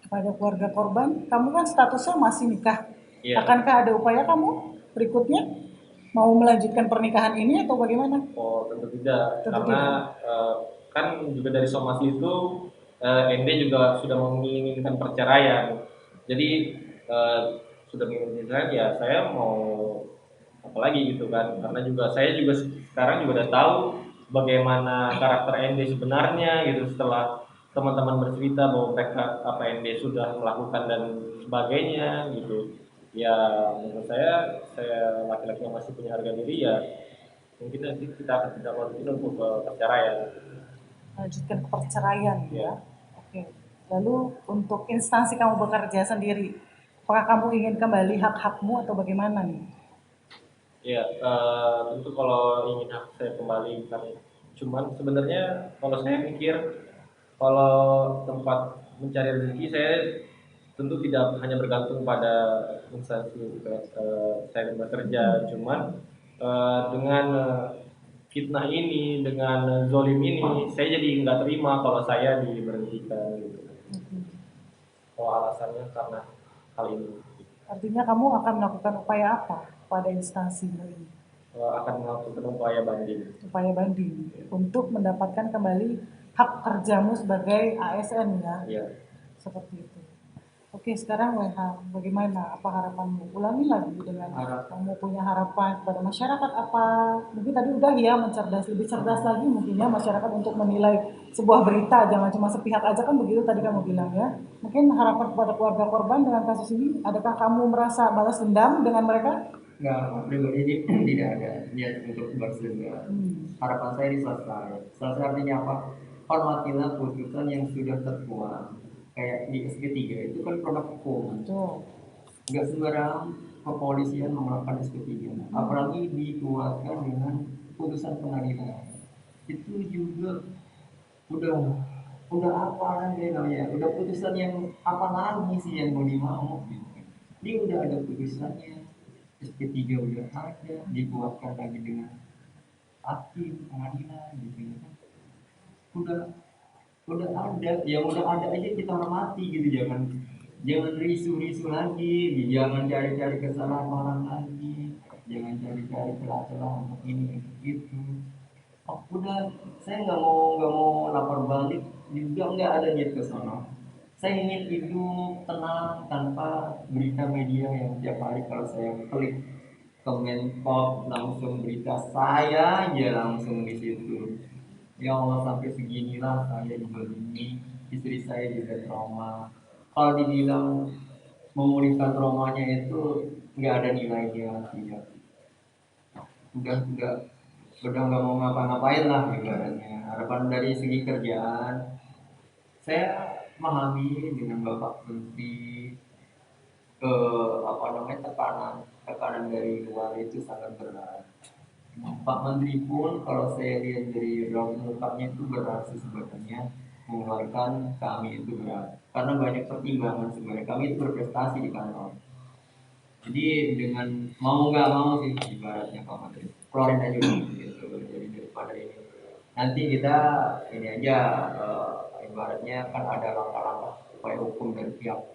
[SPEAKER 2] Kepada keluarga korban, kamu kan statusnya masih nikah.
[SPEAKER 5] Iya.
[SPEAKER 2] Akankah ada upaya kamu berikutnya mau melanjutkan pernikahan ini atau bagaimana?
[SPEAKER 5] Oh tentu tidak,
[SPEAKER 2] Tentu
[SPEAKER 5] karena kan juga dari somasi itu ND juga sudah menginginkan perceraian. Jadi sudah menginginkan ya saya mau apa lagi gitu kan, karena juga saya juga sekarang juga udah tahu bagaimana karakter ND sebenarnya gitu, setelah teman-teman bercerita bahwa mereka apa ND sudah melakukan dan sebagainya gitu. Ya menurut saya laki-laki yang masih punya harga diri ya mungkin nanti kita akan tidak lanjutin untuk perceraian.
[SPEAKER 2] Lanjutkan ke perceraian ya.
[SPEAKER 5] Ya.
[SPEAKER 2] Oke. Lalu untuk instansi kamu bekerja sendiri, apakah kamu ingin kembali hak-hakmu atau bagaimana nih?
[SPEAKER 5] Ya, tentu kalau ingin hak saya kembali kan, cuman sebenarnya kalau saya mikir kalau tempat mencari rezeki saya tentu tidak hanya bergantung pada instansi saya bekerja, cuman dengan fitnah ini, dengan zolim ini, saya jadi nggak terima kalau saya diberhentikan gitu. Kalau alasannya karena hal ini.
[SPEAKER 2] Artinya kamu akan melakukan upaya apa pada instansi ini?
[SPEAKER 5] Akan melakukan upaya banding.
[SPEAKER 2] Upaya banding untuk mendapatkan kembali hak kerjamu sebagai ASN ya.
[SPEAKER 5] Iya.
[SPEAKER 2] Seperti itu. Oke, sekarang WH, bagaimana? Apa harapanmu? Ulangi lagi dengan kamu punya harapan kepada masyarakat apa? Mungkin tadi udah ya mencerdas, lebih cerdas lagi mungkin ya masyarakat untuk menilai sebuah berita, jangan cuma sepihak aja kan begitu tadi kamu bilang ya. Mungkin harapan kepada keluarga korban dengan kasus ini, adakah kamu merasa balas dendam dengan mereka?
[SPEAKER 4] Nggak, pribadi tidak ada niat untuk balas dendam. Harapan saya ini selesai. Selesai artinya apa? Hormatilah putusan yang sudah terkuat. Kayak di SP3 itu kan produk hukum.
[SPEAKER 2] Betul.
[SPEAKER 4] Nggak sembarang kepolisian melakukan SP3, apalagi dikuatkan dengan putusan pengadilan. Itu juga udah apa lagi namanya? Udah putusan yang apa lagi sih yang mau dimau? Ini udah ada putusannya. SP3 udah ada, dikuatkan lagi dengan hakim pengadilan gitu ya kan. udah udah ada, yang udah ada aja kita hormati gitu, jangan risu-risu lagi, jangan cari-cari kesalahan orang lagi, jangan cari-cari celah-celah untuk ini untuk itu. Oh, udah, saya nggak mau lapor balik juga, nggak ada niat ke sana. Saya ingin hidup tenang tanpa berita media yang tiap hari kalau saya klik Kemenpop langsung berita saya aja langsung di situ. Ya Allah, sampai seginilah saya dizalimi, istri saya juga trauma. Kalau dibilang memulihkan traumanya itu nggak ada nilainya artinya. Udah udah nggak mau ngapa-ngapain lah ibaratnya. Harapan dari segi kerjaan, saya memahami dengan Bapak Menteri, apa namanya, tekanan dari luar itu sangat berat. Pak Menteri pun kalau saya lihat dari raut mukanya itu berat sih sebenarnya, mengeluarkan kami itu berat karena banyak pertimbangan. Sebenarnya kami itu berprestasi di kantor, jadi dengan mau nggak mau sih ibaratnya Pak Menteri keluarin aja dulu gitu. Jadi daripada ini nanti kita ini aja, ibaratnya kan ada langkah-langkah upaya hukum dari pihak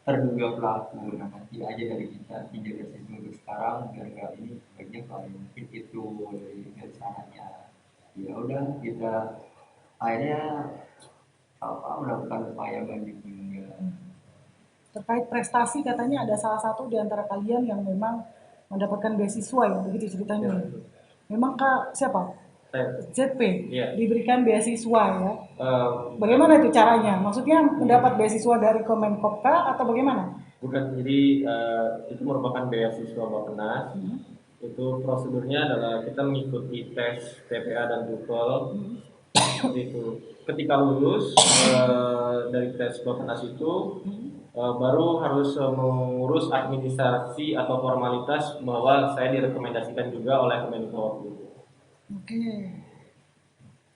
[SPEAKER 4] terduga pelaku. Nah, nanti aja dari kita tinjau dari situ. Untuk sekarang biar nggak ini baiknya kalau mungkin itu dari sananya, ya udah kita akhirnya apa melakukan upaya banding juga.
[SPEAKER 2] Terkait prestasi katanya ada salah satu di antara kalian yang memang mendapatkan beasiswa ya, begitu ceritanya.
[SPEAKER 5] Ya.
[SPEAKER 2] Memang Kak siapa?
[SPEAKER 5] Saya,
[SPEAKER 2] ZP
[SPEAKER 5] Iya.
[SPEAKER 2] diberikan beasiswa ya.
[SPEAKER 5] eh,
[SPEAKER 2] Bagaimana itu caranya? Maksudnya mendapat beasiswa dari Kemenkop kah atau bagaimana?
[SPEAKER 5] bukan, jadi itu merupakan beasiswa Bappenas. Itu prosedurnya adalah kita mengikuti tes TPA dan TOEFL. Seperti itu. Ketika lulus dari tes Bappenas itu, baru harus mengurus administrasi atau formalitas bahwa saya direkomendasikan juga oleh Kemenko.
[SPEAKER 2] Oke.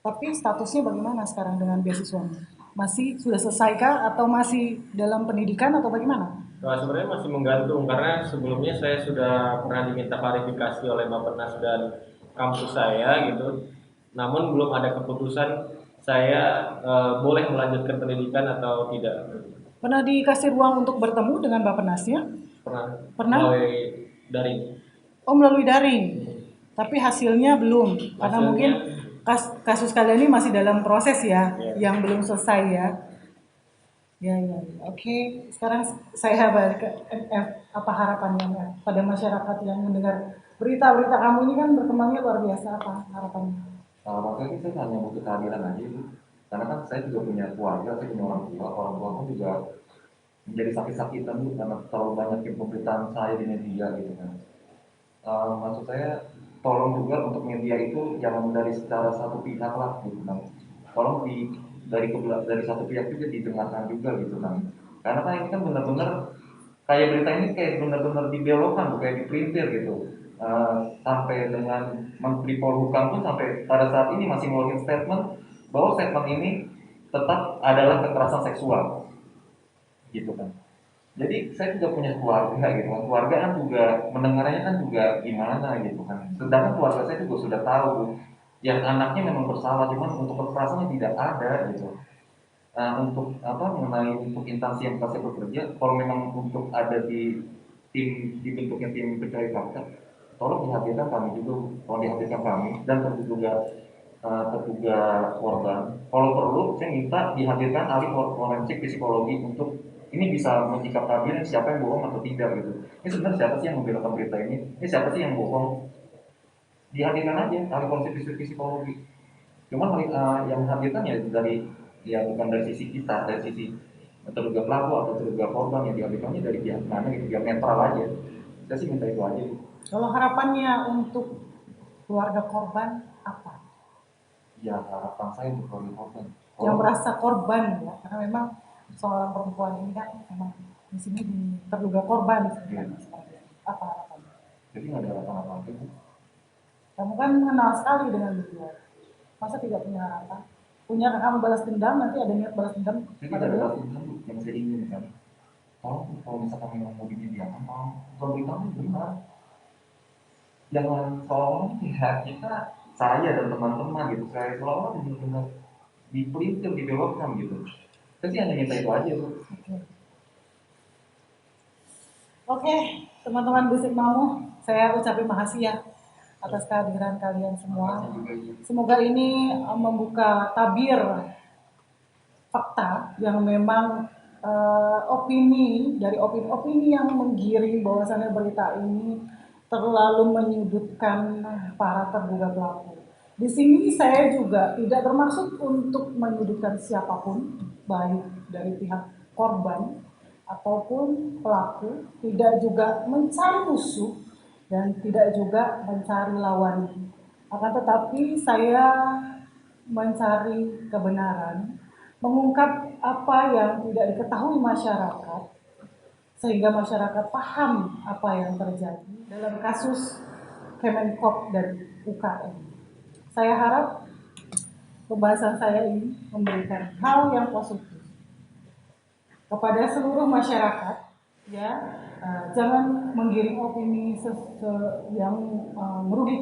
[SPEAKER 2] Tapi statusnya bagaimana sekarang dengan beasiswanya? Masih sudah selesai kah atau masih dalam pendidikan atau bagaimana?
[SPEAKER 5] Nah, sebenarnya masih menggantung karena sebelumnya saya sudah pernah diminta klarifikasi oleh Bappenas dan kampus saya gitu. Namun belum ada keputusan saya boleh melanjutkan pendidikan atau tidak.
[SPEAKER 2] Pernah dikasih ruang untuk bertemu dengan Bappenasnya?
[SPEAKER 5] Pernah
[SPEAKER 2] Pernah?
[SPEAKER 5] melalui daring.
[SPEAKER 2] Oh, melalui daring. Tapi hasilnya belum, karena
[SPEAKER 5] Hasilnya-
[SPEAKER 2] mungkin kasus kalian ini masih dalam proses ya,
[SPEAKER 5] Ya.
[SPEAKER 2] yang belum selesai ya. Ya, ya, ya. Oke. Sekarang saya balik ke apa harapannya ya, pada masyarakat yang mendengar berita-berita kamu ini kan berkembangnya luar biasa, apa harapannya?
[SPEAKER 3] Makanya saya hanya butuh kehadiran aja itu, karena kan saya juga punya keluarga, saya punya orang tua pun juga menjadi sakit-sakitan bu karena terlalu banyak pemberitaan saya di media gitu kan. Maksud saya tolong juga untuk media itu jangan dari secara satu pihak lah gitu kan. Tolong dari satu pihak juga didengarkan juga gitu kan. Karena kan ini kan benar-benar kayak berita ini kayak benar-benar dibelokkan, kayak diprintir gitu. Sampai dengan Menteri Polhukam pun sampai pada saat ini masih ngeluarin statement bahwa statement ini tetap adalah kekerasan seksual gitu kan. Jadi saya juga punya keluarga gitu kan. Keluarga kan juga mendengarnya kan juga gimana gitu kan. Sedangkan keluarga saya juga sudah tahu yang anaknya memang bersalah, cuman untuk kekerasannya tidak ada gitu. Nah, untuk apa mengenai untuk instansi yang pasti bekerja, kalau memang untuk ada di tim dibentuknya tim pencari fakta, tolong dihadirkan kami juga, tolong dihadirkan kami dan terduga korban. Kalau perlu, saya minta dihadirkan ahli forensik psikologi untuk ini bisa mencicap kabinet siapa yang bohong atau tidak gitu. Ini sebenarnya siapa sih yang membelokkan berita ini? Ini siapa sih yang bohong? Dihadirkan aja ahli forensik psikologi. Cuman yang hadirkan ya dari ya bukan dari sisi kita, dari sisi terduga pelaku atau terduga korban, yang dihadirkannya dari pihak mana gitu, biar netral aja. Saya sih minta itu aja.
[SPEAKER 2] Kalau harapannya untuk keluarga korban apa?
[SPEAKER 3] Ya harapan saya untuk keluarga korban.
[SPEAKER 2] Yang merasa korban ya, karena memang seorang perempuan ini kan memang di sini terduga korban sebenarnya. Apa harapannya?
[SPEAKER 3] Jadi nggak ada harapan apa-apa itu.
[SPEAKER 2] Kamu kan mengenal sekali dengan beliau, masa tidak punya harapan? Punya kamu balas dendam, nanti ada niat balas dendam
[SPEAKER 3] Saya
[SPEAKER 2] pada
[SPEAKER 3] tidak ada
[SPEAKER 2] beliau?
[SPEAKER 3] balas dendam yang saya ingin kan. tolong kalau misalkan memang mau didiamkan, kalau beritahu benar. Jangan seolah-olah ya kita, saya dan teman-teman gitu, saya seolah-olah benar-benar dipelintir, dibelokkan gitu. Kita sih hanya minta itu aja tuh.
[SPEAKER 2] Oke, teman-teman Bisik Mau, saya ucapin makasih ya atas kehadiran kalian semua. Semoga ini membuka tabir fakta yang memang opini dari opini-opini yang menggiring bahwasannya berita ini terlalu menyudutkan para terduga pelaku. Di sini saya juga tidak bermaksud untuk menyudutkan siapapun, baik dari pihak korban ataupun pelaku, tidak juga mencari musuh dan tidak juga mencari lawan. Akan tetapi saya mencari kebenaran, mengungkap apa yang tidak diketahui masyarakat, sehingga masyarakat paham apa yang terjadi dalam kasus Kemenkop dan UKM. Saya harap pembahasan saya ini memberikan hal yang positif kepada seluruh masyarakat, ya. Jangan menggiring opini yang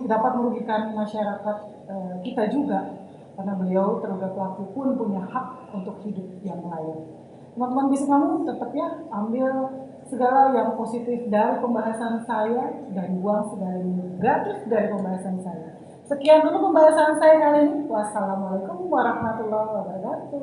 [SPEAKER 2] dapat merugikan masyarakat kita juga, karena beliau terduga pelaku pun punya hak untuk hidup yang layak. Teman-teman Bisik Mau tetap ya ambil segala yang positif dari pembahasan saya dan buang segala yang negatif dari pembahasan saya. Sekian dulu pembahasan saya kali ini. Wassalamualaikum warahmatullahi wabarakatuh.